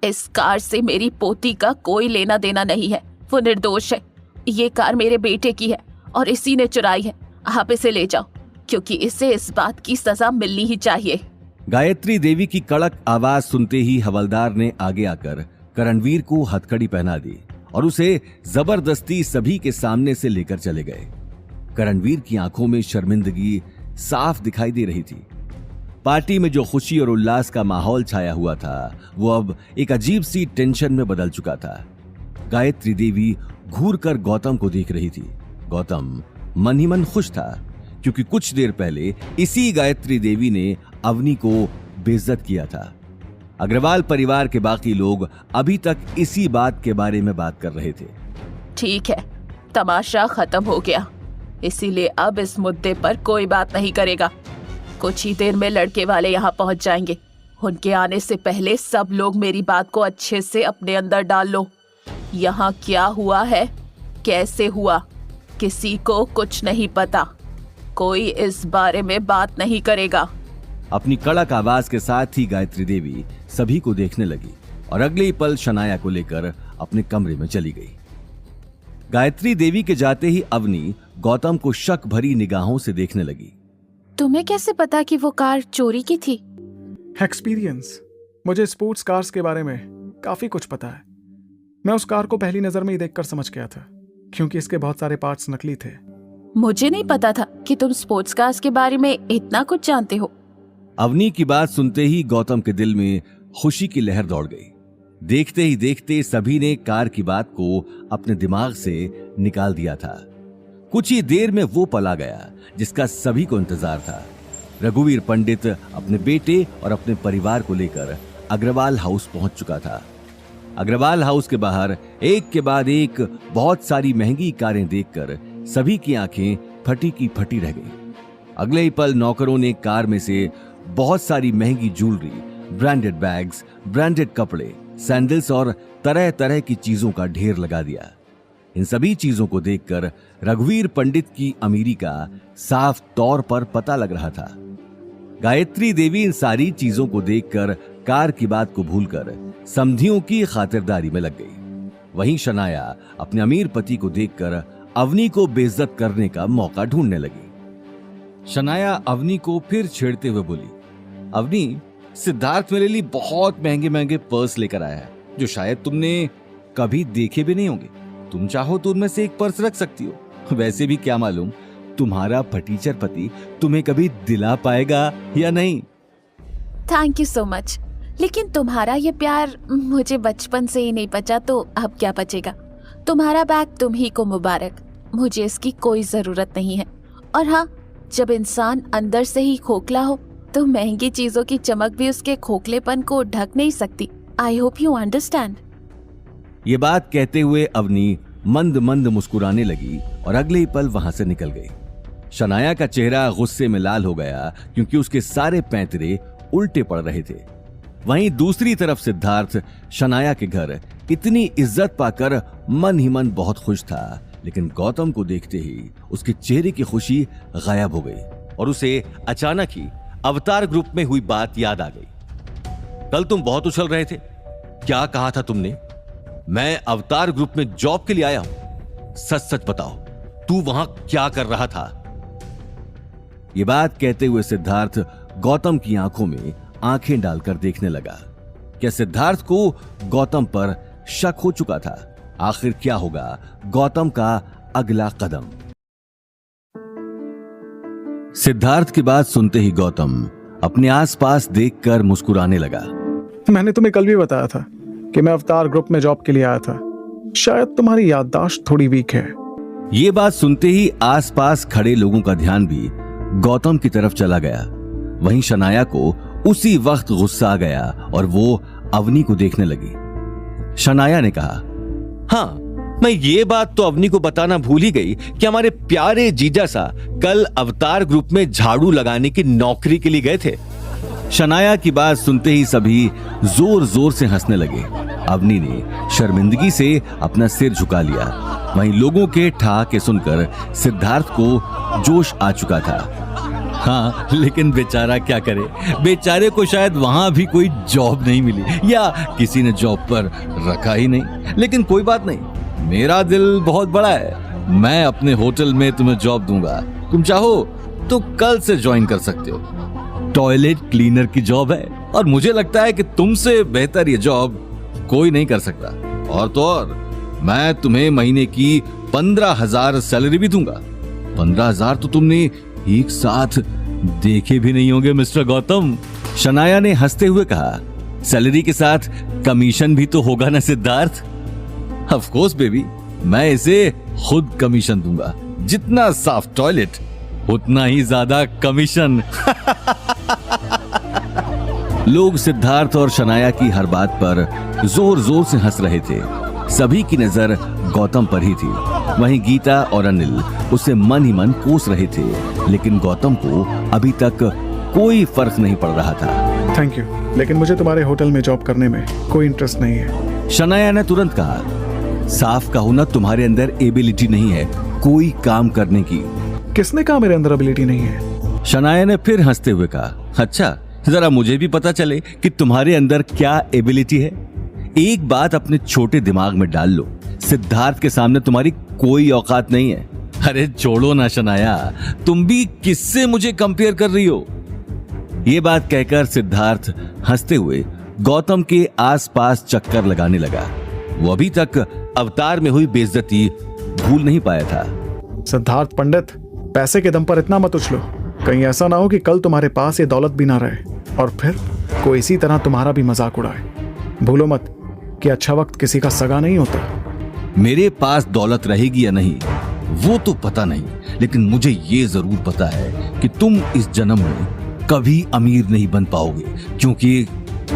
इस कार से मेरी पोती का कोई लेना देना नहीं है, वो निर्दोष है। ये कार मेरे बेटे की है और इसी ने चुराई है। आप इसे ले जाओ, क्योंकि इसे इस बात की सजा मिलनी ही चाहिए। गायत्री देवी की कड़क आवाज सुनते ही हवलदार ने आगे आकर करणवीर को हथकड़ी पहना दी और उसे जबरदस्ती सभी के सामने से लेकर चले गए। करणवीर की आंखों में शर्मिंदगी साफ दिखाई दे रही थी। पार्टी में जो खुशी और उल्लास का माहौल छाया हुआ था, वो अब एक अजीब सी टेंशन में बदल चुका था। गायत्री देवी घूर कर गौतम को देख रही थी। गौतम मन ही मन खुश था, क्योंकि कुछ देर पहले इसी गायत्री देवी ने अवनी को बेइज्जत किया था। अग्रवाल परिवार के बाकी लोग अभी तक इसी बात के बारे में बात कर रहे थे। ठीक है, तमाशा खत्म हो गया, इसीलिए अब इस मुद्दे पर कोई बात नहीं करेगा। कुछ ही देर में लड़के वाले यहाँ पहुँच जाएंगे। उनके आने से पहले सब लोग मेरी बात को अच्छे से अपने अंदर डाल लो। यहाँ क्या हुआ है, कैसे हुआ, किसी को कुछ नहीं पता। कोई इस बारे में बात नहीं करेगा। अपनी कड़क आवाज के साथ ही गायत्री देवी सभी को देखने लगी और अगले ही पल शनाया को लेकर अपने कमरे में चली गई। गायत्री देवी के जाते ही अवनी गौतम को शक भरी निगाहों से देखने लगी। तुम्हें कैसे पता कि वो कार चोरी की थी? एक्सपीरियंस। मुझे स्पोर्ट्स कार्स के बारे में काफी कुछ पता है। मैं उस कार को पहली नजर में ही देखकर समझ गया था, क्योंकि इसके बहुत सारे पार्ट्स नकली थे। मुझे नहीं पता था कि तुम स्पोर्ट्स कार्स के बारे में इतना कुछ जानते हो। अवनी की बात सुनते ही गौतम के दिल में खुशी की लहर दौड़ गई। देखते ही देखते सभी ने कार की बात को अपने दिमाग से निकाल दिया था। कुछ ही देर में वो पल आ गया जिसका सभी को इंतजार था। रघुवीर पंडित अपने बेटे और अपने परिवार को लेकर अग्रवाल हाउस पहुंच चुका था। अग्रवाल हाउस के बाहर एक के बाद एक बहुत सारी महंगी कारें देखकर सभी की आंखें फटी की फटी रह गईं। अगले ही पल नौकरों ने कार में से बहुत सारी महंगी ज्वेलरी, ब्रांडेड बैग्स, ब्रांडेड कपड़े, सैंडल्स और तरह तरह की चीजों का ढेर लगा दिया। इन सभी चीजों को देखकर रघुवीर पंडित की अमीरी का साफ तौर पर पता लग रहा था। गायत्री देवी इन सारी चीजों को देखकर कार की बात को भूलकर समधियों की खातिरदारी में लग गई। वहीं शनाया अपने अमीर पति को देखकर अवनी को बेइज्जत करने का मौका ढूंढने लगी। शनाया अवनी को फिर छेड़ते हुए बोली, अवनी, सिद्धार्थ मेरे लिए बहुत महंगे महंगे पर्स लेकर आया है, जो शायद तुमने कभी देखे भी नहीं होंगे। तुम चाहो तो उनमें से एक पर्स रख सकती हो। वैसे भी क्या मालूम तुम्हारा फटीचर पति तुम्हें कभी दिला पाएगा या नहीं। थैंक यू सो मच, लेकिन तुम्हारा ये प्यार मुझे बचपन से ही नहीं बचा, तो अब क्या बचेगा। तुम्हारा बैग तुम ही को मुबारक, मुझे इसकी कोई जरूरत नहीं है। और हाँ, जब इंसान अंदर से ही खोखला हो तो महंगी चीजों की चमक भी उसके खोखलेपन को ढक नहीं सकती। I hope you understand. ये बात कहते हुए अवनी मंद मंद मुस्कुराने लगी और अगले ही पल वहां से निकल गई। शनाया का चेहरा गुस्से में लाल हो गया, क्योंकि उसके सारे पैंतरे उल्टे पड़ रहे थे। वहीं दूसरी तरफ सिद्धार्थ शनाया के घर इतनी इज्जत पाकर मन ही मन बहुत खुश था, लेकिन गौतम को देखते ही उसके चेहरे की खुशी गायब हो गई और उसे अचानक ही अवतार ग्रुप में हुई बात याद आ गई। कल तुम बहुत उछल रहे थे, क्या कहा था तुमने? मैं अवतार ग्रुप में जॉब के लिए आया हूं, सच सच बताओ, तू वहां क्या कर रहा था? ये बात कहते हुए सिद्धार्थ गौतम की आंखों में आंखें डालकर देखने लगा। क्या सिद्धार्थ को गौतम पर शक हो चुका था? आखिर क्या होगा गौतम का अगला कदम? सिद्धार्थ की बात सुनते ही गौतम अपने आसपास देखकर मुस्कुराने लगा। मैंने तुम्हें कल भी बताया था कि मैं अवतार ग्रुप में जॉब के लिए आया था। शायद तुम्हारी याददाश्त थोड़ी वीक है। ये बात सुनते ही आसपास खड़े लोगों का ध्यान भी गौतम की तरफ चला गया। वहीं शनाया को उसी वक्त गुस्सा आ गया और वो अवनी को देखने लगी। शनाया ने कहा, हाँ, मैं ये बात तो अवनी को बताना भूल ही गई कि हमारे प्यारे जीजा सा कल अवतार ग्रुप में झाड़ू लगाने की नौकरी के लिए गए थे। शनाया की बात सुनते ही सभी जोर जोर से हंसने लगे। अवनी ने शर्मिंदगी से अपना सिर झुका लिया। वहीं लोगों के ठहाके सुनकर सिद्धार्थ को जोश आ चुका था। हाँ, लेकिन बेचारा क्या करे, बेचारे को शायद वहां भी कोई जॉब नहीं मिली या किसी ने जॉब पर रखा ही नहीं। लेकिन कोई बात नहीं, मेरा दिल बहुत बड़ा है। मैं अपने होटल में तुम्हें जॉब दूंगा। तुम चाहो तो कल से ज्वाइन कर सकते हो। टॉयलेट क्लीनर की जॉब है और मुझे लगता है कि तुमसे बेहतर ये जॉब कोई नहीं कर सकता। और तो और मैं तुम्हें महीने की 15,000 सैलरी भी दूंगा। 15,000 तो तुमने एक साथ देखे भी नहीं होंगे मिस्टर गौतम। शनाया ने हंसते हुए कहा, सैलरी के साथ कमीशन भी तो होगा ना सिद्धार्थ? ऑफ कोर्स बेबी, मैं इसे खुद कमीशन दूंगा। जितना साफ टॉयलेट उतना ही ज्यादा कमीशन। लोग सिद्धार्थ और शनाया की हर बात पर जोर जोर से हंस रहे थे। सभी की नजर गौतम पर ही थी। वहीं गीता और अनिल उसे मन ही मन कोस रहे थे, लेकिन गौतम को अभी तक कोई फर्क नहीं पड़ रहा था। थैंक यू, लेकिन मुझे तुम्हारे होटल में जॉब करने में कोई इंटरेस्ट नहीं है। शनाया ने तुरंत कहा, साफ कहो ना, तुम्हारे अंदर एबिलिटी नहीं है कोई काम करने की। किसने कहा मेरे अंदर एबिलिटी नहीं है? शनाया ने फिर हंसते हुए कहा, अच्छा जरा मुझे भी पता चले कि तुम्हारे अंदर क्या एबिलिटी है। एक बात अपने छोटे दिमाग में डाल लो, सिद्धार्थ के सामने तुम्हारी कोई औकात नहीं है। अरे छोड़ो ना शनाया, तुम भी किससे मुझे कंपेयर कर रही हो? ये बात कहकर सिद्धार्थ हंसते हुए गौतम के आसपास चक्कर लगाने लगा। वो अभी तक अवतार में हुई बेइज्जती भूल नहीं पाया था। सिद्धार्थ पंडित, पैसे के दम पर इतना मत उछलो। कहीं ऐसा ना हो कि कल तुम्हारे पास ये दौलत भी ना रहे और फिर कोई इसी तरह तुम्हारा भी मजाक उड़ाए। भूलो मत कि अच्छा वक्त किसी का सगा नहीं होता। मेरे पास दौलत रहेगी या नहीं वो तो पता नहीं, लेकिन मुझे ये जरूर पता है कि तुम इस जन्म में कभी अमीर नहीं बन पाओगे, क्योंकि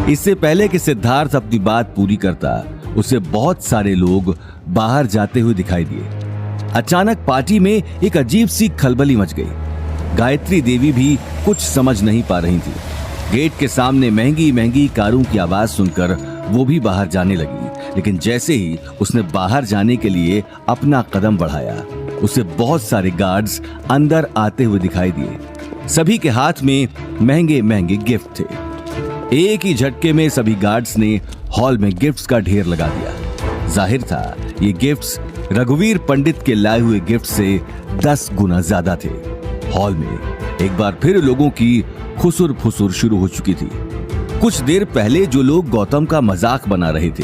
इससे पहले कि सिद्धार्थ अपनी बात पूरी करता उसे बहुत सारे लोग बाहर जाते हुए दिखाई दिए। अचानक पार्टी में एक अजीब सी खलबली मच गई। गायत्री देवी भी कुछ समझ नहीं पा रही थी। गेट के सामने महंगी महंगी कारों की आवाज सुनकर वो भी बाहर जाने लगी, लेकिन जैसे ही उसने बाहर जाने के लिए अपना कदम बढ़ाया, उसे बहुत सारे गार्ड्स अंदर आते हुए दिखाई दिए। सभी के हाथ में महंगे महंगे गिफ्ट थे। एक ही झटके में सभी गार्ड्स ने हॉल में गिफ्ट्स का ढेर लगा दिया। जाहिर था ये गिफ्ट्स रघुवीर पंडित के लाए हुए गिफ्ट से 10 गुना ज्यादा थे। हॉल में एक बार फिर लोगों की खुसुर फुसुर शुरू हो चुकी थी। कुछ देर पहले जो लोग गौतम का मजाक बना रहे थे,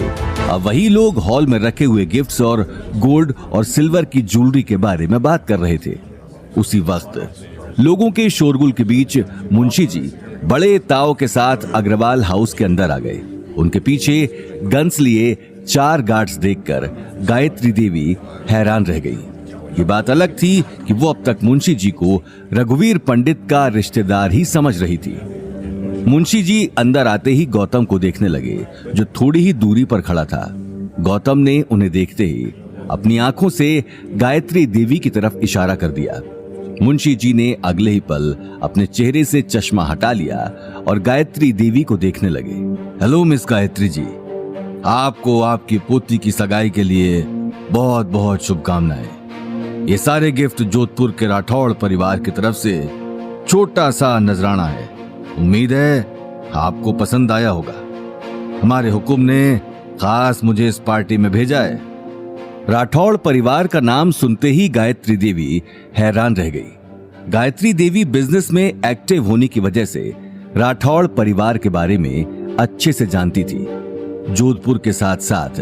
अब वही लोग हॉल में रखे हुए गिफ्ट्स और गोल्ड और सिल्वर की ज्वेलरी के बारे में बात कर रहे थे। उसी वक्त लोगों के शोरगुल के बीच मुंशी जी बड़े ताव के साथ अग्रवाल हाउस के अंदर आ गए। उनके पीछे गन्स लिए 4 गार्ड्स देखकर गायत्री देवी हैरान रह गई। ये बात अलग थी कि वो अब तक मुंशी जी को रघुवीर पंडित का रिश्तेदार ही समझ रही थी। मुंशी जी अंदर आते ही गौतम को देखने लगे, जो थोड़ी ही दूरी पर खड़ा था। गौतम ने उन्हें देखते ही अपनी आंखों से गायत्री देवी की तरफ इशारा कर दिया। मुंशी जी ने अगले ही पल अपने चेहरे से चश्मा हटा लिया और गायत्री देवी को देखने लगे। हेलो मिस गायत्री जी, आपको आपकी पोती की सगाई के लिए बहुत बहुत शुभकामनाएं। ये सारे गिफ्ट जोधपुर के राठौड़ परिवार की तरफ से छोटा सा नजराना है। उम्मीद है आपको पसंद आया होगा। हमारे हुक्म ने खास मुझे इस पार्टी में भेजा है। राठौड़ परिवार का नाम सुनते ही गायत्री देवी हैरान रह गई। गायत्री देवी बिजनेस में एक्टिव होने की वजह से राठौड़ परिवार के बारे में अच्छे से जानती थी। जोधपुर के साथ साथ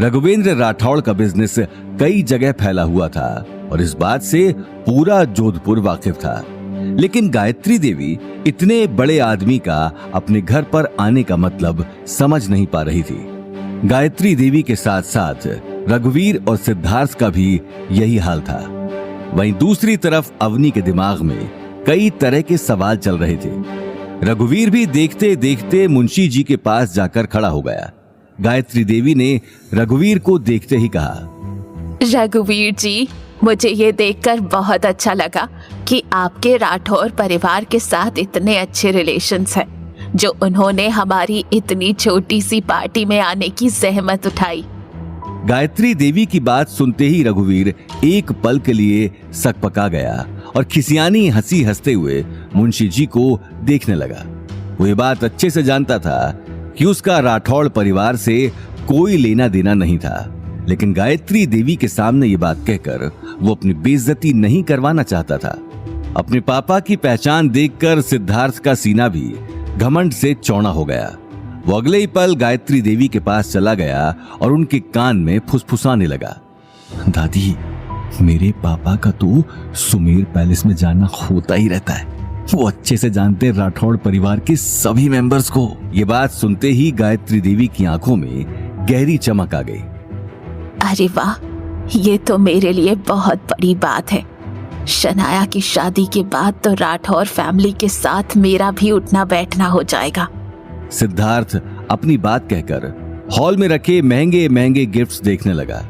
रघुवेंद्र राठौड़ का बिजनेस कई जगह फैला हुआ था और इस बात से पूरा जोधपुर वाकिफ था। लेकिन गायत्री देवी इतने बड़े आदमी का अपने घर पर आने का मतलब समझ नहीं पा रही थी। गायत्री देवी के साथ साथ रघुवीर और सिद्धार्थ का भी यही हाल था। वहीं दूसरी तरफ अवनी के दिमाग में कई तरह के सवाल चल रहे थे। रघुवीर भी देखते देखते मुंशी जी के पास जाकर खड़ा हो गया। गायत्री देवी ने रघुवीर को देखते ही कहा, रघुवीर जी, मुझे ये देखकर बहुत अच्छा लगा कि आपके राठौर परिवार के साथ इतने अच्छे रिलेशंस हैं, जो उन्होंने हमारी इतनी छोटी सी पार्टी में आने की जहमत उठाई। गायत्री देवी की बात सुनते ही रघुवीर एक पल के लिए सकपका गया और खिसियानी हंसी हंसते हुए मुंशी जी को देखने लगा। वो ये बात अच्छे से जानता था कि उसका राठौड़ परिवार से कोई लेना देना नहीं था, लेकिन गायत्री देवी के सामने ये बात कहकर वो अपनी बेइज्जती नहीं करवाना चाहता था। अपने पापा की पहचान देखकर सिद्धार्थ का सीना भी घमंड से चौड़ा हो गया। वो अगले ही पल गायत्री देवी के पास चला गया और उनके कान में फुसफुसाने लगा, दादी, मेरे पापा का तो सुमेर पैलेस में जाना होता ही रहता है। वो अच्छे से जानते राठौड़ परिवार के सभी मेंबर्स को। ये बात सुनते ही गायत्री देवी की आंखों में गहरी चमक आ गई। अरे वाह, ये तो मेरे लिए बहुत बड़ी बात है। शनाया की शादी के बाद तो राठौर फैमिली के साथ मेरा भी उठना बैठना हो जाएगा। सिद्धार्थ अपनी बात कहकर हॉल में रखे महंगे महंगे गिफ्ट्स देखने लगा।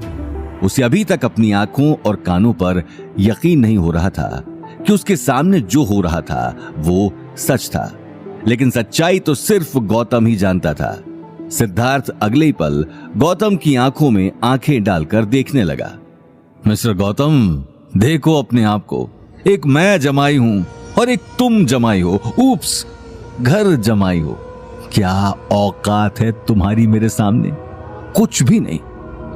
उसे अभी तक अपनी आंखों और कानों पर यकीन नहीं हो रहा था कि उसके सामने जो हो रहा था वो सच था, लेकिन सच्चाई तो सिर्फ गौतम ही जानता था। सिद्धार्थ अगले ही पल गौतम की आंखों में आंखें डालकर देखने लगा। मिस्टर गौतम, देखो अपने आप को, एक मैं जमाई हूं और एक तुम जमाई हो। ऊप्स, घर जमाई हो। क्या औकात है तुम्हारी मेरे सामने? कुछ भी नहीं।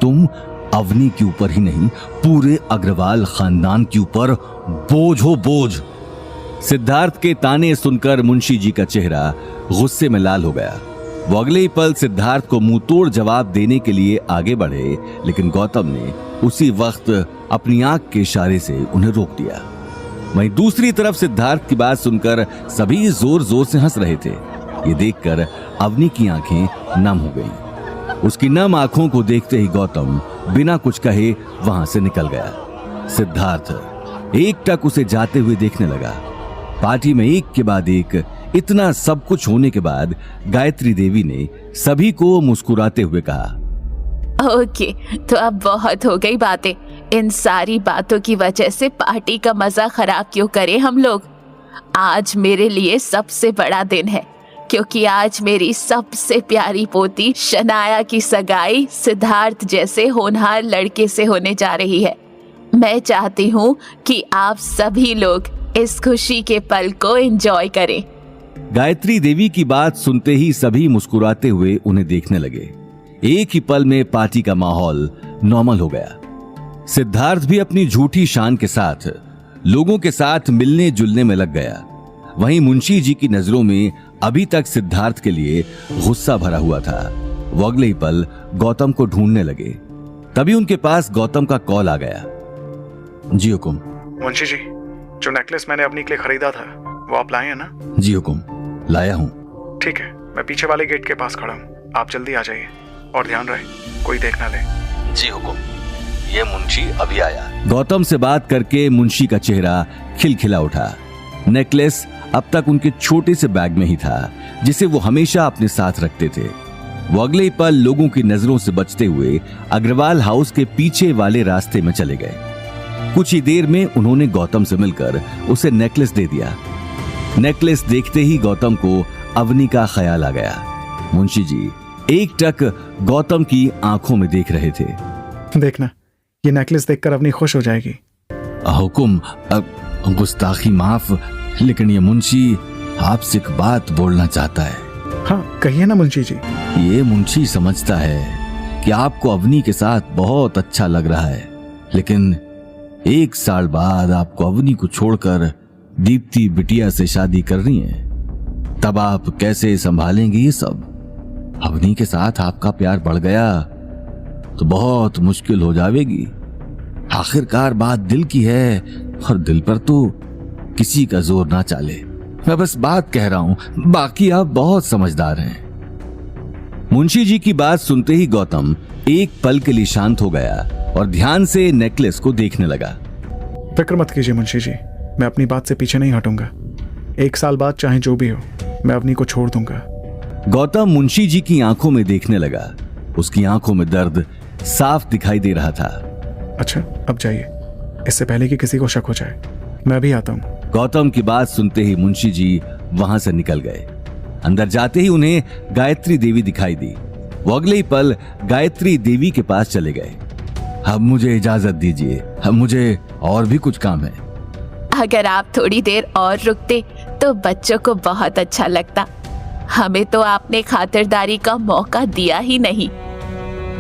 तुम अवनी के ऊपर ही नहीं, पूरे अग्रवाल खानदान के ऊपर बोझ हो, बोझ। सिद्धार्थ के ताने सुनकर मुंशी जी का चेहरा गुस्से में लाल हो गया। वो अगले ही पल सिद्धार्थ को मुंह तोड़ जवाब देने के लिए आगे बढ़े, लेकिन गौतम ने उसी वक्त अपनी आंख के इशारे से उन्हें रोक दिया। वहीं दूसरी तरफ सिद्धार्थ की बात सुनकर सभी जोर जोर से हंस रहे थे। ये देखकर अवनी की आंखें नम हो गईं। उसकी नम आंखों को देखते ही गौतम बिना कुछ कहे वहां से निकल गया। सिद्धार्थ एकटक उसे जाते हुए देखने लगा। पार्टी में एक के बाद एक इतना सब कुछ होने के बाद गायत्री देवी ने सभी को मुस्कुराते हुए कहा, ओके, तो अब बहुत हो गई बातें। इन सारी बातों की वजह से पार्टी का मजा खराब क्यों करें हम लोग। आज मेरे लिए सबसे बड़ा दिन है, क्योंकि आज मेरी सबसे प्यारी पोती शनाया की सगाई सिद्धार्थ जैसे होनहार लड़के से होने जा रही है। मैं चाहती हूँ कि आप सभी लोग इस खुशी के पल को एंजॉय करें। गायत्री देवी की बात सुनते ही सभी मुस्कुराते हुए उन्हें देखने लगे। एक ही पल में पार्टी का माहौल नॉर्मल हो गया। सिद्धार्थ भी अपनी झूठी शान के साथ लोगों के साथ मिलने जुलने में लग गया। वहीं मुंशी जी की नजरों में अभी तक सिद्धार्थ के लिए गुस्सा भरा हुआ था। वो अगले ही पल गौतम को ढूंढने लगे। तभी उनके पास गौतम का कॉल आ गया। जी हुकुम। मुंशी जी, जो नेकलेस मैंने अपनी के लिए खरीदा था वो आप लाए हैं ना? जी हुकुम, लाया हूँ। ठीक है, मैं पीछे वाले गेट के पास खड़ा हूँ, आप जल्दी आ जाइए और ध्यान रहे कोई देख ना ले। जी हुकुम। ये मुंशी अभी आया। गौतम से बात करके मुंशी का चेहरा खिलखिला उठा। नेकलेस अब तक उनके छोटे से बैग में ही था, जिसे वो हमेशा अपने साथ रखते थे। वो अगले ही पल लोगों की नजरों से बचते हुए अग्रवाल हाउस के पीछे वाले रास्ते में चले गए। कुछ ही देर में उन्होंने गौतम से मिलकर उसे नेकलेस दे दिया। नेकलेस देखते ही गौतम को अवनी का ख्याल आ गया। मुंशी जी एकटक गौतम की आंखों में देख रहे थे। देखना, ये नेकलेस देखकर अवनी खुश हो जाएगी। हुकुम, गुस्ताखी माफ, लेकिन ये मुंशी आपसे एक बात बोलना चाहता है। हाँ, कहिए ना मुंशी जी। ये मुंशी समझता है कि आपको अवनी के साथ बहुत अच्छा लग रहा है, लेकिन 1 साल बाद आपको अवनी को छोड़कर दीप्ति बिटिया से शादी करनी है। तब आप कैसे संभालेंगे ये सब? अवनी के साथ आपका प्यार बढ़ गया तो बहुत मुश्किल हो जाएगी। आखिरकार बात दिल की है और दिल पर तो किसी का जोर ना चाले। मैं बस बात कह रहा हूं, बाकी आप बहुत समझदार हैं। मुंशी जी की बात सुनते ही गौतम एक पल के लिए शांत हो गया और ध्यान से नेकलेस को देखने लगा। फिक्र मत कीजिए मुंशी जी, मैं अपनी बात से पीछे नहीं हटूंगा। 1 साल बाद चाहे जो भी हो, मैं अवनी को छोड़ दूंगा। गौतम मुंशी जी की आंखों में देखने लगा। उसकी आंखों में दर्द साफ दिखाई दे रहा था। अच्छा, अब जाइए, इससे पहले कि किसी को शक हो जाए। मैं भी आता हूँ। गौतम की बात सुनते ही मुंशी जी वहां से निकल गए। अंदर जाते ही उन्हें गायत्री देवी दिखाई दी। वो अगले ही पल गायत्री देवी के पास चले गए। अब मुझे इजाजत दीजिए, अब मुझे और भी कुछ काम है। अगर आप थोड़ी देर और रुकते तो बच्चों को बहुत अच्छा लगता। हमें तो आपने खातिरदारी का मौका दिया ही नहीं।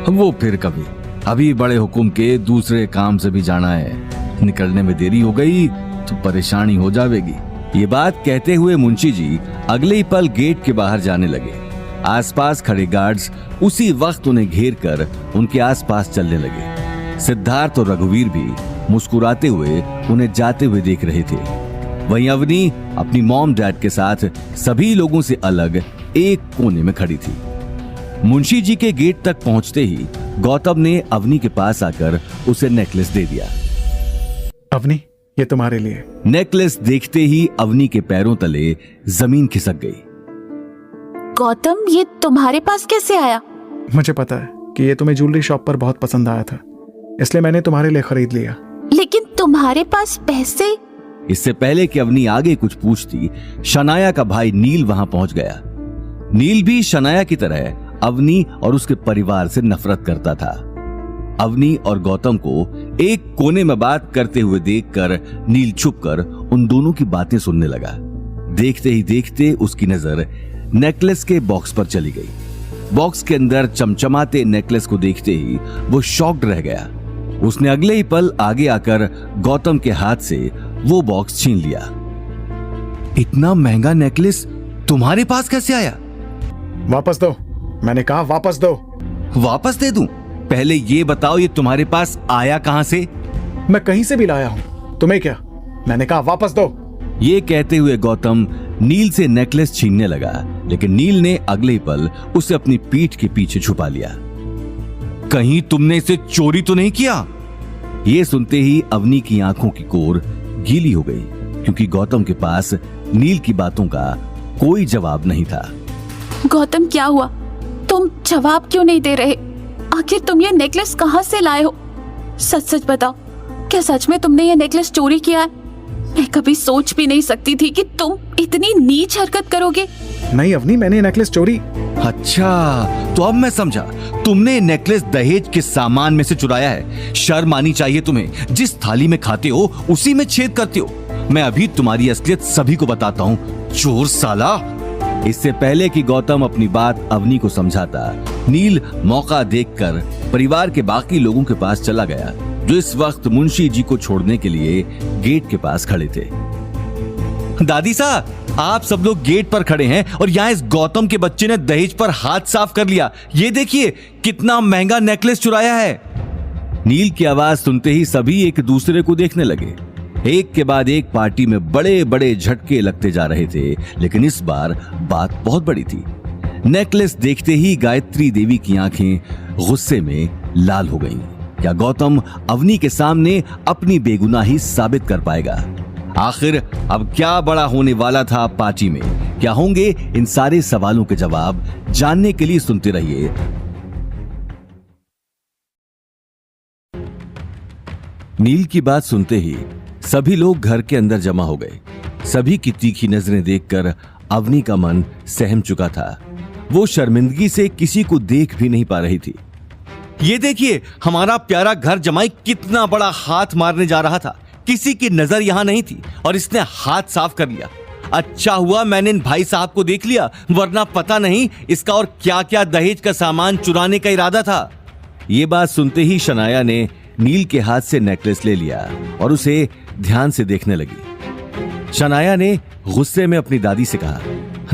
वो फिर कभी, अभी बड़े हुकुम के दूसरे काम से भी जाना है। निकलने में देरी हो गई तो परेशानी हो जाएगी। ये बात कहते हुए मुंशी जी अगले ही पल गेट के बाहर जाने लगे। आसपास खड़े गार्ड्स उसी वक्त उन्हें घेर कर उनके आसपास चलने लगे। सिद्धार्थ और रघुवीर भी मुस्कुराते हुए उन्हें जाते हुए देख रहे थे। वहीं अवनी अपनी मॉम डैड के साथ सभी लोगों से अलग एक कोने में खड़ी थी। मुंशी जी के गेट तक पहुंचते ही गौतम ने अवनी के पास आकर उसे नेकलेस दे दिया। अवनी, ये तुम्हारे लिए। नेकलेस देखते ही अवनी के पैरों तले जमीन खिसक गई। गौतम, ये तुम्हारे पास कैसे आया? मुझे पता है कि ये तुम्हें ज्वेलरी शॉप पर बहुत पसंद आया था, इसलिए मैंने तुम्हारे लिए खरीद लिया। लेकिन तुम्हारे पास पैसे? इससे पहले कि अवनी आगे कुछ पूछती, शनाया का भाई नील वहां पहुंच गया। नील भी शनाया की तरह अवनी और उसके परिवार से नफरत करता था। अवनी और गौतम को एक कोने में बात करते हुए देखकर नील छुपकर उन दोनों की बातें सुनने लगा। देखते ही देखते उसकी नजर नेकलेस के बॉक्स पर चली गई। बॉक्स के अंदर चमचमाते नेकलेस को देखते ही वो शॉक्ड रह गया। उसने अगले ही पल आगे आकर गौतम के हाथ से वो बॉक्स छीन लिया। इतना महंगा नेकलेस तुम्हारे पास कैसे आया? वापस दो, मैंने कहा वापस दो। वापस दे दूं? पहले ये बताओ ये तुम्हारे पास आया कहां से? मैं कहीं से भी लाया हूं, तुम्हें क्या? मैंने कहा वापस दो। ये कहते हुए गौतम नील से नेकलेस छीनने लगा, लेकिन नील ने अगले ही पल उसे अपनी पीठ के पीछे छुपा लिया। कहीं तुमने इसे चोरी तो नहीं किया? ये सुनते ही अवनी की आंखों की कोर गीली हो गई, क्योंकि गौतम के पास नील की बातों का कोई जवाब नहीं था। गौतम, क्या हुआ? तुम जवाब क्यों नहीं दे रहे? आखिर तुम ये नेकलेस कहाँ से लाए हो? सच सच बताओ, क्या सच में तुमने ये नेकलेस चोरी किया है? मैं कभी सोच भी नहीं सकती थी कि तुम इतनी नीच हरकत करोगे। नहीं अवनी, मैंने नेकलेस चोरी। अच्छा, तो अब मैं समझा, तुमने नेकलेस दहेज के सामान में से चुराया है। शर्म आनी चाहिए तुम्हें। जिस थाली में खाते हो उसी में छेद करते हो। मैं अभी तुम्हारी असलियत सभी को बताता हूँ, चोर साला। इससे पहले कि गौतम अपनी बात अवनी को समझाता, नील मौका देखकर परिवार के बाकी लोगों के पास चला गया, जो इस वक्त मुंशी जी को छोड़ने के लिए गेट के पास खड़े थे। दादी साहब, आप सब लोग गेट पर खड़े हैं और यहाँ इस गौतम के बच्चे ने दहेज पर हाथ साफ कर लिया। ये देखिए कितना महंगा नेकलेस चुराया है। नील की आवाज सुनते ही सभी एक दूसरे को देखने लगे। एक के बाद एक पार्टी में बड़े बड़े झटके लगते जा रहे थे, लेकिन इस बार बात बहुत बड़ी थी। नेकलेस देखते ही गायत्री देवी की आंखें गुस्से में लाल हो गईं। क्या गौतम अवनी के सामने अपनी बेगुनाही साबित कर पाएगा? आखिर अब क्या बड़ा होने वाला था पार्टी में? क्या होंगे इन सारे सवालों के जवाब? जानने के लिए सुनते रहिए। नील की बात सुनते ही सभी लोग घर के अंदर जमा हो गए। सभी की तीखी नजरें देखकर अवनी का मन सहम चुका था। वो शर्मिंदगी से किसी को देख भी नहीं पा रही थी। ये देखिए, हमारा प्यारा घर जमाई कितना बड़ा हाथ मारने जा रहा था। किसी की नजर यहां नहीं थी और इसने हाथ साफ कर लिया। अच्छा हुआ मैंने इन भाई साहब को देख लिया, वरना पता नहीं इसका और क्या क्या दहेज का सामान चुराने का इरादा था। ये बात सुनते ही शनाया ने नील के हाथ से नेकलेस ले लिया और उसे ध्यान से देखने लगी। शनाया ने गुस्से में अपनी दादी से कहा,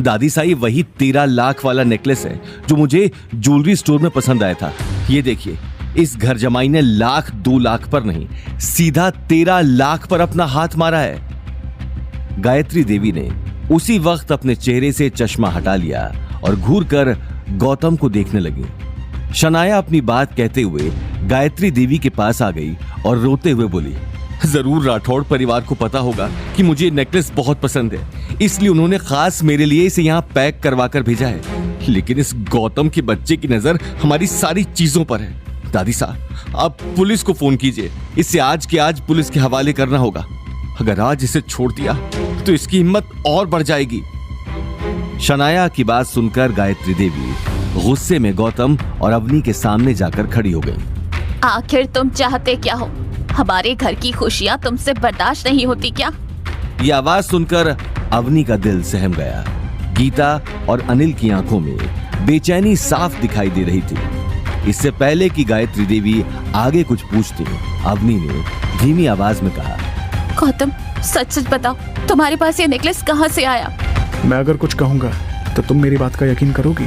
दादी साई, वही 13 लाख वाला नेकलेस है जो मुझे ज्वेलरी स्टोर में पसंद आया था। ये देखिए, इस घर जमाई ने लाख 2 लाख पर नहीं, सीधा 13 लाख पर अपना हाथ मारा है। गायत्री देवी ने उसी वक्त अपने चेहरे से चश्मा हटा लिया और घूरकर गौतम को देखने लगी। शनाया अपनी बात कहते हुए गायत्री देवी के पास आ गई और रोते हुए बोली, जरूर राठौड़ परिवार को पता होगा कि मुझे नेकलेस बहुत पसंद है, इसलिए उन्होंने खास मेरे लिए इसे यहाँ पैक करवा कर भेजा है। लेकिन इस गौतम के बच्चे की नजर हमारी सारी चीजों पर है। दादी साहब, आप पुलिस को फोन कीजिए, इसे आज के आज पुलिस के हवाले करना होगा। अगर आज इसे छोड़ दिया तो इसकी हिम्मत और बढ़ जाएगी। शनाया की बात सुनकर गायत्री देवी गुस्से में गौतम और अवनी के सामने जाकर खड़ी हो गई। आखिर तुम चाहते क्या हो? हमारे घर की खुशियाँ तुमसे बर्दाश्त नहीं होती क्या? ये आवाज सुनकर अवनी का दिल सहम गया। गीता और अनिल की आंखों में बेचैनी साफ दिखाई दे रही थी। इससे पहले कि गायत्री देवी आगे कुछ पूछती, अवनी ने धीमी आवाज में कहा, गौतम, सच सच बताओ, तुम्हारे पास ये नेकलेस कहाँ से आया? मैं अगर कुछ कहूंगा तो तुम मेरी बात का यकीन करोगी?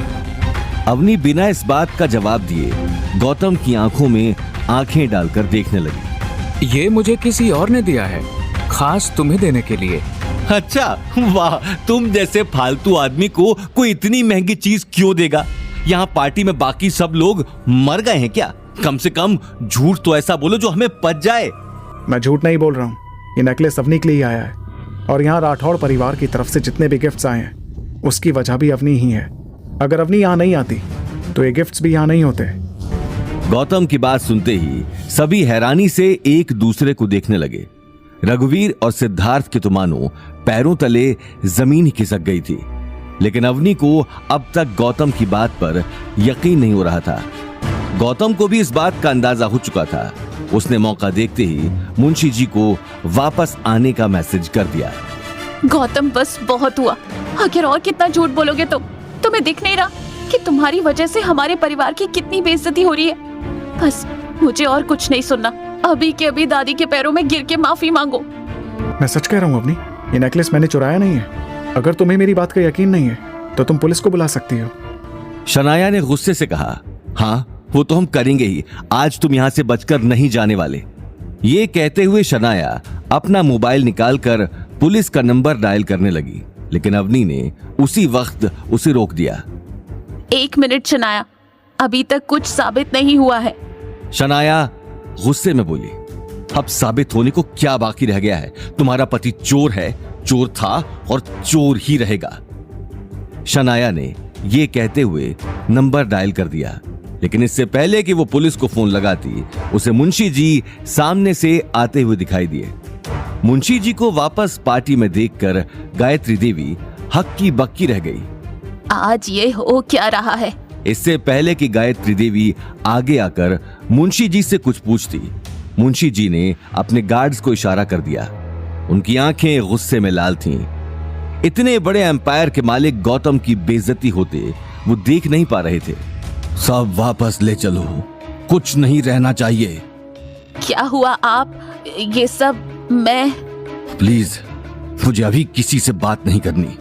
अवनी बिना इस बात का जवाब दिए गौतम की आंखों में आंखें डालकर देखने लगी। ये मुझे किसी और ने दिया है, खास तुम्हें देने के लिए। अच्छा, वाह, तुम जैसे फालतू आदमी को कोई इतनी महंगी चीज क्यों देगा? यहाँ पार्टी में बाकी सब लोग मर गए हैं क्या? कम से कम झूठ तो ऐसा बोलो जो हमें पच जाए। मैं झूठ नहीं बोल रहा हूँ, ये नेकलेस अवनी के लिए आया है। और यहाँ राठौड़ परिवार की तरफ से जितने भी गिफ्ट्स आए हैं उसकी वजह भी अवनी ही है। अगर अवनी यहाँ नहीं आती तो ये गिफ्ट्स भी यहाँ नहीं होते। गौतम की बात सुनते ही सभी हैरानी से एक दूसरे को देखने लगे। रघुवीर और सिद्धार्थ की तो मानो पैरों तले जमीन ही खिसक गई थी। लेकिन अवनी को अब तक गौतम की बात पर यकीन नहीं हो रहा था। गौतम को भी इस बात का अंदाजा हो चुका था। उसने मौका देखते ही मुंशी जी को वापस आने का मैसेज कर दिया। गौतम, बस बहुत हुआ। आखिर और कितना झूठ बोलोगे तुम? तुम्हें दिख नहीं रहा कि तुम्हारी वजह से हमारे परिवार की कितनी बेइज्जती हो रही है? बस मुझे और कुछ नहीं सुनना। अभी के अभी दादी के पैरों में गिर के माफी मांगो। मैं सच कह रहा हूँ अवनी, ये नेकलेस मैंने चुराया नहीं है। अगर तुम्हें मेरी बात का यकीन नहीं है तो तुम पुलिस को बुला सकती हो। शनाया ने गुस्से से कहा, हाँ वो तो हम करेंगे ही, आज तुम यहां से बचकर नहीं जाने वाले। ये कहते हुए शनाया अपना मोबाइल निकालकर पुलिस का नंबर डायल करने लगी। लेकिन अवनी ने उसी वक्त उसे रोक दिया। 1 मिनट शनाया, अभी तक कुछ साबित नहीं हुआ है। शनाया गुस्से में बोली, अब साबित होने को क्या बाकी रह गया है? तुम्हारा पति चोर है, चोर था और चोर ही रहेगा। शनाया ने यह कहते हुए नंबर डायल कर दिया। लेकिन इससे पहले कि वो पुलिस को फोन लगाती, उसे मुंशी जी सामने से आते हुए दिखाई दिए। मुंशी जी को वापस पार्टी में देखकर गायत्री देवी हक्की बक्की रह गई। आज ये हो क्या रहा है? इससे पहले कि गायत्री देवी आगे आकर मुंशी जी से कुछ पूछती, मुंशी जी ने अपने गार्ड्स को इशारा कर दिया। उनकी आंखें गुस्से में लाल थीं। इतने बड़े एम्पायर के मालिक गौतम की बेइज्जती होते वो देख नहीं पा रहे थे। सब वापस ले चलो, कुछ नहीं रहना चाहिए। क्या हुआ आप? ये सब मैं... प्लीज, मुझे अभी किसी से बात नहीं करनी।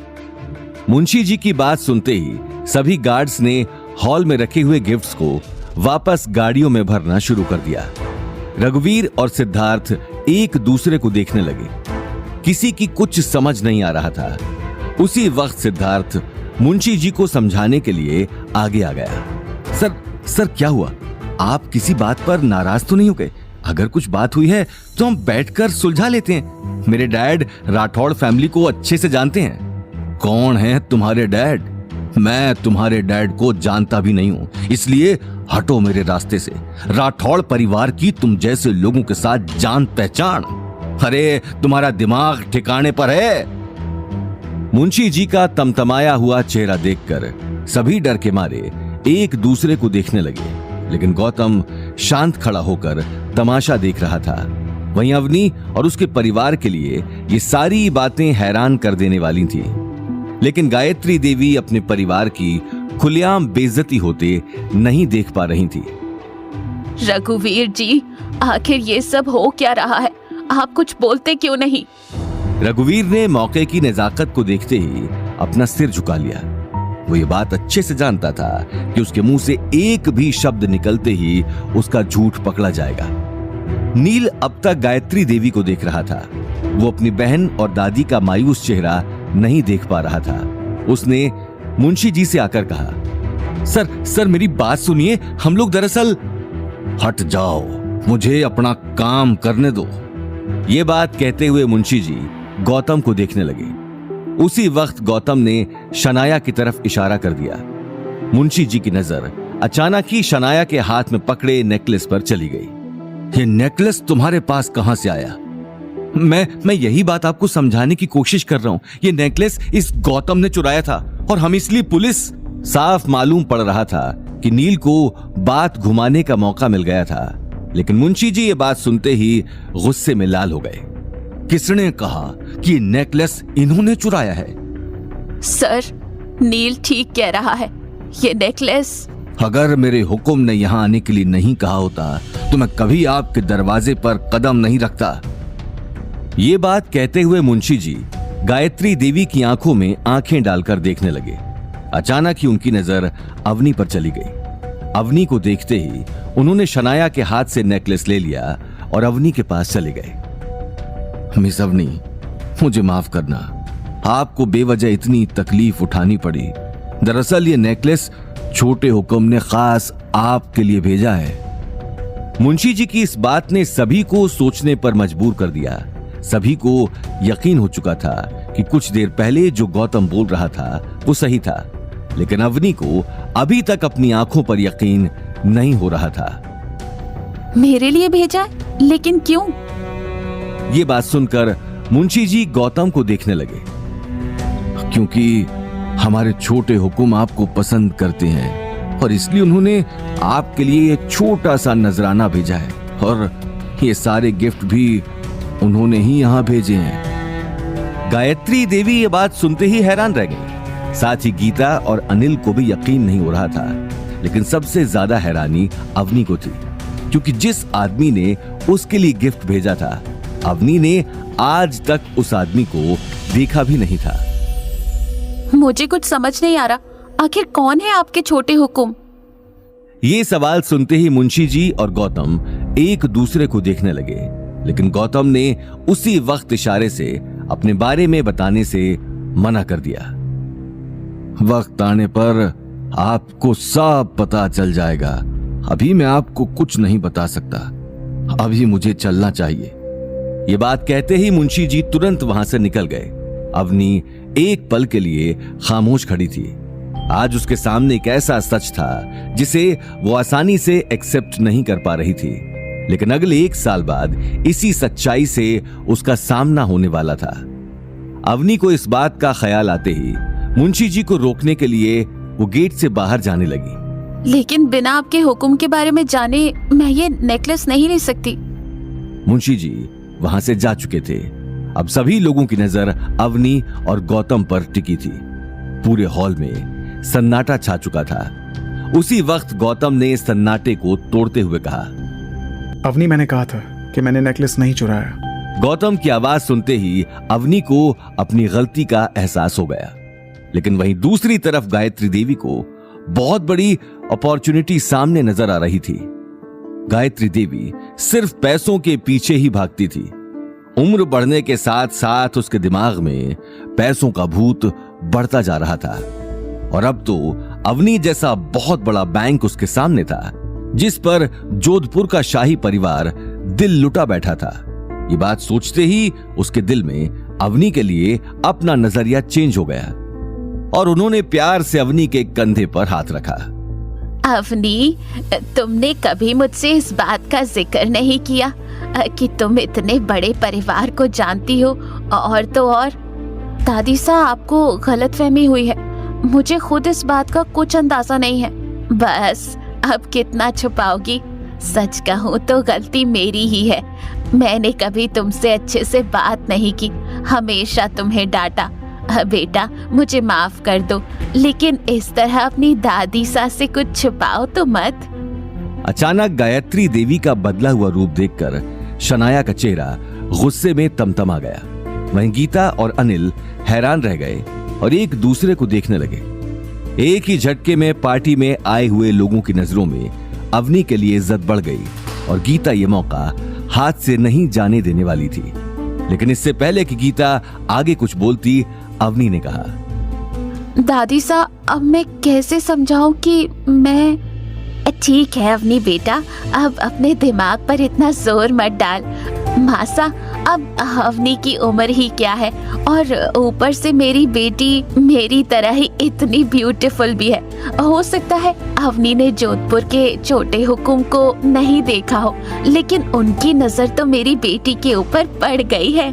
मुंशी जी की बात सुनते ही सभी गार्ड्स ने हॉल में रखे हुए गिफ्ट्स को वापस गाड़ियों में भरना शुरू कर दिया। रघुवीर और सिद्धार्थ एक दूसरे को देखने लगे। किसी की कुछ समझ नहीं आ रहा था। उसी वक्त सिद्धार्थ मुंशी जी को समझाने के लिए आगे आ गया। सर क्या हुआ? आप किसी बात पर नाराज तो नहीं हो गए? अगर कुछ बात हुई है तो हम बैठकर सुलझा लेते हैं। मेरे डैड राठौड़ फैमिली को अच्छे से जानते हैं। कौन है तुम्हारे डैड? मैं तुम्हारे डैड को जानता भी नहीं हूं, इसलिए हटो मेरे रास्ते से। राठौड़ परिवार की तुम जैसे लोगों के साथ जान पहचान। अरे तुम्हारा दिमाग ठिकाने पर है? मुंशी जी का तमतमाया हुआ चेहरा देखकर सभी डर के मारे एक दूसरे को देखने लगे। लेकिन गौतम शांत खड़ा होकर तमाशा देख रहा था। वहीं अवनी और उसके परिवार के लिए ये सारी बातें हैरान कर देने वाली थी। लेकिन गायत्री देवी अपने परिवार की खुलेआम बेइज्जती होते नहीं देख पा रही थी। रघुवीर जी, आखिर ये सब हो क्या रहा है? आप कुछ बोलते क्यों नहीं? रघुवीर ने मौके की नजाकत को देखते ही अपना सिर झुका लिया। वो ये बात अच्छे से जानता था कि उसके मुंह से एक भी शब्द निकलते ही उसका झूठ पकड़ा जाएगा। नील अब तक गायत्री देवी को देख रहा था। वो अपनी बहन और दादी का मायूस चेहरा नहीं देख पा रहा था। उसने मुंशी जी से आकर कहा, सर मेरी बात सुनिए, हम लोग दरअसल। हट जाओ, मुझे अपना काम करने दो। ये बात कहते हुए मुंशी जी गौतम को देखने लगे। उसी वक्त गौतम ने शनाया की तरफ इशारा कर दिया। मुंशी जी की नजर अचानक ही शनाया के हाथ में पकड़े नेकलेस पर चली गई। ये नेकलेस तुम्हारे पास कहां से आया? मैं यही बात आपको समझाने की कोशिश कर रहा हूं। ये नेकलेस इस गौतम ने चुराया था और हम इसलिए पुलिस। साफ मालूम पड़ रहा था कि नील को बात घुमाने का मौका मिल गया था, लेकिन मुंशी जी ये बात सुनते ही गुस्से में लाल हो गए। किसने कहा कि ये नेकलेस इन्होंने चुराया है? सर, नील ठीक कह रहा है। ये नेकलेस। अगर मेरे हुक्म ने यहां आने के लिए नहीं कहा होता तो मैं कभी आपके दरवाजे पर कदम नहीं रखता। ये बात कहते हुए मुंशी जी गायत्री देवी की आंखों में आंखें डालकर देखने लगे। अचानक ही उनकी नजर अवनी पर चली गई। अवनी को देखते ही उन्होंने शनाया के हाथ से नेकलेस ले लिया और अवनी के पास चले गए। मिस अवनी, मुझे माफ करना, आपको बेवजह इतनी तकलीफ उठानी पड़ी। दरअसल ये नेकलेस छोटे हुक्म ने खास आपके लिए भेजा है। मुंशी जी की इस बात ने सभी को सोचने पर मजबूर कर दिया। सभी को यकीन हो चुका था कि कुछ देर पहले जो गौतम बोल रहा था वो सही था, लेकिन अवनी को अभी तक अपनी आंखों पर यकीन नहीं हो रहा था। मेरे लिए भेजा? लेकिन क्यों? ये बात सुनकर मुंशी जी गौतम को देखने लगे। क्योंकि हमारे छोटे हुक्म आपको पसंद करते हैं और इसलिए उन्होंने आपके लिए एक छोटा सा नजराना भेजा है, और ये सारे गिफ्ट भी उन्होंने ही यहां भेजे हैं। गायत्री देवी ये बात सुनते ही हैरान रह गई। साथ ही गीता और अनिल को भी यकीन नहीं हो रहा था, लेकिन सबसे ज्यादा हैरानी अवनी को थी, क्योंकि जिस आदमी ने उसके लिए गिफ्ट भेजा था, अवनी ने आज तक उस आदमी को देखा भी नहीं था। मुझे कुछ समझ नहीं आ रहा। आखिर कौन है आपके छोटे हुक्म? ये सवाल सुनते ही मुंशी जी और गौतम एक दूसरे को देखने लगे, लेकिन गौतम ने उसी वक्त इशारे से अपने बारे में बताने से मना कर दिया। वक्त आने पर आपको सब पता चल जाएगा। अभी मैं आपको कुछ नहीं बता सकता। अभी मुझे चलना चाहिए। ये बात कहते ही मुंशी जी तुरंत वहां से निकल गए। अवनी एक पल के लिए खामोश खड़ी थी। आज उसके सामने एक ऐसा सच था जिसे वो आसानी से एक्सेप्ट नहीं कर पा रही थी, लेकिन अगले 1 साल बाद इसी सच्चाई से उसका सामना होने वाला था। अवनी को इस बात का ख्याल आते ही मुंशी जी को रोकने के लिए वो गेट से बाहर जाने लगी। लेकिन बिना आपके हुक्म के बारे में जाने मैं ये नेकलेस नहीं ले सकती। मुंशी जी वहां से जा चुके थे। अब सभी लोगों की नजर अवनी और गौतम पर टिकी थी। पूरे हॉल में सन्नाटा छा चुका था। उसी वक्त गौतम ने सन्नाटे को तोड़ते हुए कहा, अवनी, मैंने कहा था कि मैंने नेकलेस नहीं चुराया। गौतम की आवाज सुनते ही अवनी को अपनी गलती का एहसास हो गया, लेकिन वहीं दूसरी तरफ गायत्री देवी को बहुत बड़ी अपॉर्चुनिटी सामने नजर आ रही थी। गायत्री देवी सिर्फ पैसों के पीछे ही भागती थी। उम्र बढ़ने के साथ साथ उसके दिमाग में पैसों का भूत बढ़ता जा रहा था, और अब तो अवनी जैसा बहुत बड़ा बैंक उसके सामने था, जिस पर जोधपुर का शाही परिवार दिल लुटा बैठा था। ये बात सोचते ही उसके दिल में अवनी के लिए अपना नजरिया चेंज हो गया, और उन्होंने प्यार से अवनी के कंधे पर हाथ रखा। अवनी, तुमने कभी मुझसे इस बात का जिक्र नहीं किया कि तुम इतने बड़े परिवार को जानती हो, और तो और। दादी सा, आपको गलतफहमी हुई है। मुझे खुद इस बात का कुछ अंदाजा नहीं है। बस अब कितना छुपाओगी? सच कहूँ तो गलती मेरी ही है। मैंने कभी तुमसे अच्छे से बात नहीं की, हमेशा तुम्हें डांटा। बेटा, मुझे माफ कर दो, लेकिन इस तरह अपनी दादी सा से कुछ छुपाओ तो मत। अचानक गायत्री देवी का बदला हुआ रूप देखकर शनाया का चेहरा गुस्से में तमतमा गया। वहीं गीता और अनिल हैरान रह गए और एक दूसरे को देखने लगे। एक ही झटके में पार्टी में आए हुए लोगों की नजरों में अवनी के लिए इज्जत बढ़ गई, और गीता ये मौका हाथ से नहीं जाने देने वाली थी। लेकिन इससे पहले कि गीता आगे कुछ बोलती, अवनी ने कहा, दादी सा, अब मैं कैसे समझाऊं कि मैं... ठीक है अवनी बेटा, अब अपने दिमाग पर इतना जोर मत डाल। मासा, अब अवनी की उम्र ही क्या है, और ऊपर से मेरी बेटी मेरी तरह ही इतनी ब्यूटीफुल भी है। हो सकता है अवनी ने जोधपुर के छोटे हुकुम को नहीं देखा हो, लेकिन उनकी नजर तो मेरी बेटी के ऊपर पड़ गई है।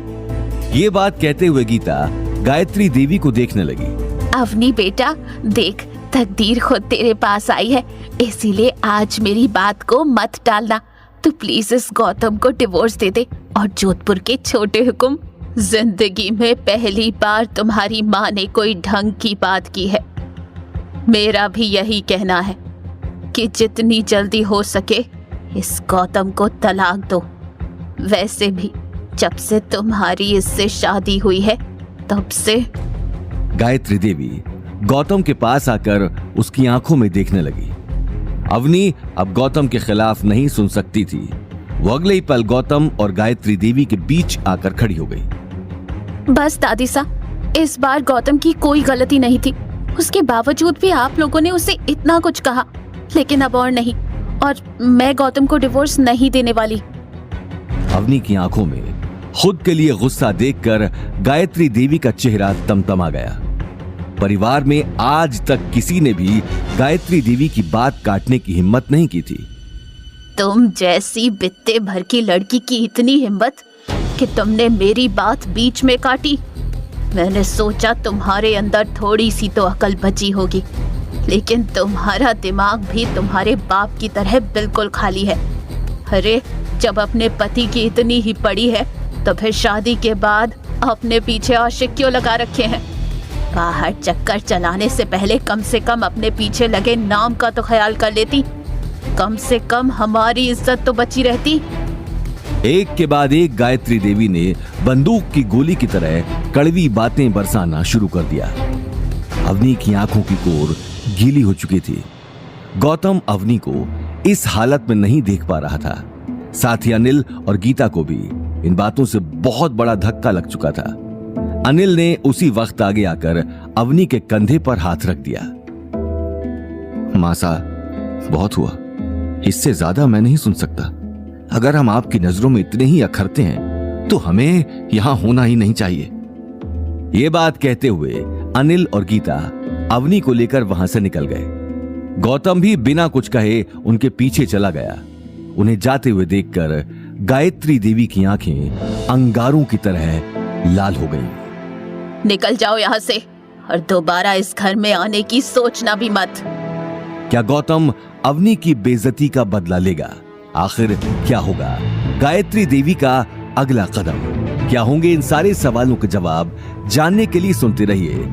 ये बात कहते हुए गीता गायत्री देवी को देखने लगी। अवनी बेटा देख, तकदीर खुद तेरे पास आई है, इसीलिए आज मेरी बात को मत टालना। तू प्लीज इस गौतम को डिवोर्स दे दे। और जोधपुर के छोटे हुकुम, जिंदगी में पहली बार तुम्हारी माँ ने कोई ढंग की बात की है। मेरा भी यही कहना है कि जितनी जल्दी हो सके इस गौतम को तलाक दो। वैसे भी जब से तुम्हारी इससे शादी हुई है तब से... गायत्री देवी गौतम के पास आकर उसकी आंखों में देखने लगी। अवनी अब गौतम के खिलाफ नहीं सुन सकती थी। वो अगले ही पल गौतम और गायत्री देवी के बीच आकर खड़ी हो गई। बस दादी सा, इस बार गौतम की कोई गलती नहीं थी। उसके बावजूद भी आप लोगों ने उसे इतना कुछ कहा, लेकिन अब और नहीं, और मैं गौतम को डिवोर्स नहीं देने वाली। अवनी की आंखों में खुद के लिए गुस्सा देखकर गायत्री देवी का चेहरा तमतमा गया। परिवार में आज तक किसी ने भी गायत्री देवी की बात काटने की हिम्मत नहीं की थी। तुम जैसी बित्ते भर की लड़की की इतनी हिम्मत कि तुमने मेरी बात बीच में काटी। मैंने सोचा तुम्हारे अंदर थोड़ी सी तो अकल बची होगी, लेकिन तुम्हारा दिमाग भी तुम्हारे बाप की तरह बिल्कुल खाली है। अरे जब अपने पति की इतनी ही पड़ी है तो फिर शादी के बाद अपने पीछे आशिक क्यों लगा रखे हैं? बाहर चक्कर चलाने से पहले कम से कम अपने पीछे लगे नाम का तो ख्याल कर लेती। कम से कम हमारी इज्जत तो बची रहती। एक के बाद एक गायत्री देवी ने बंदूक की गोली की तरह कड़वी बातें बरसाना शुरू कर दिया। अवनी की आंखों की कोर गीली हो चुकी थी। गौतम अवनी को इस हालत में नहीं देख पा रहा था। साथ ही अनिल और गीता को भी इन बातों से बहुत बड़ा धक्का लग चुका था। अनिल ने उसी वक्त आगे आकर अवनी के कंधे पर हाथ रख दिया। मासा, बहुत हुआ, इससे ज्यादा मैं नहीं सुन सकता। अगर हम आपकी नजरों में इतने ही अखरते हैं तो हमें यहां होना ही नहीं चाहिए। ये बात कहते हुए अनिल और गीता अवनी को लेकर वहां से निकल गए। गौतम भी बिना कुछ कहे उनके पीछे चला गया। उन्हें जाते हुए देखकर गायत्री देवी की आंखें अंगारों की तरह लाल हो गईं। निकल जाओ यहाँ से और दोबारा इस घर में आने की सोचना भी मत। क्या गौतम अवनी की बेइज्जती का बदला लेगा? आखिर क्या होगा गायत्री देवी का अगला कदम? क्या होंगे इन सारे सवालों के जवाब? जानने के लिए सुनते रहिए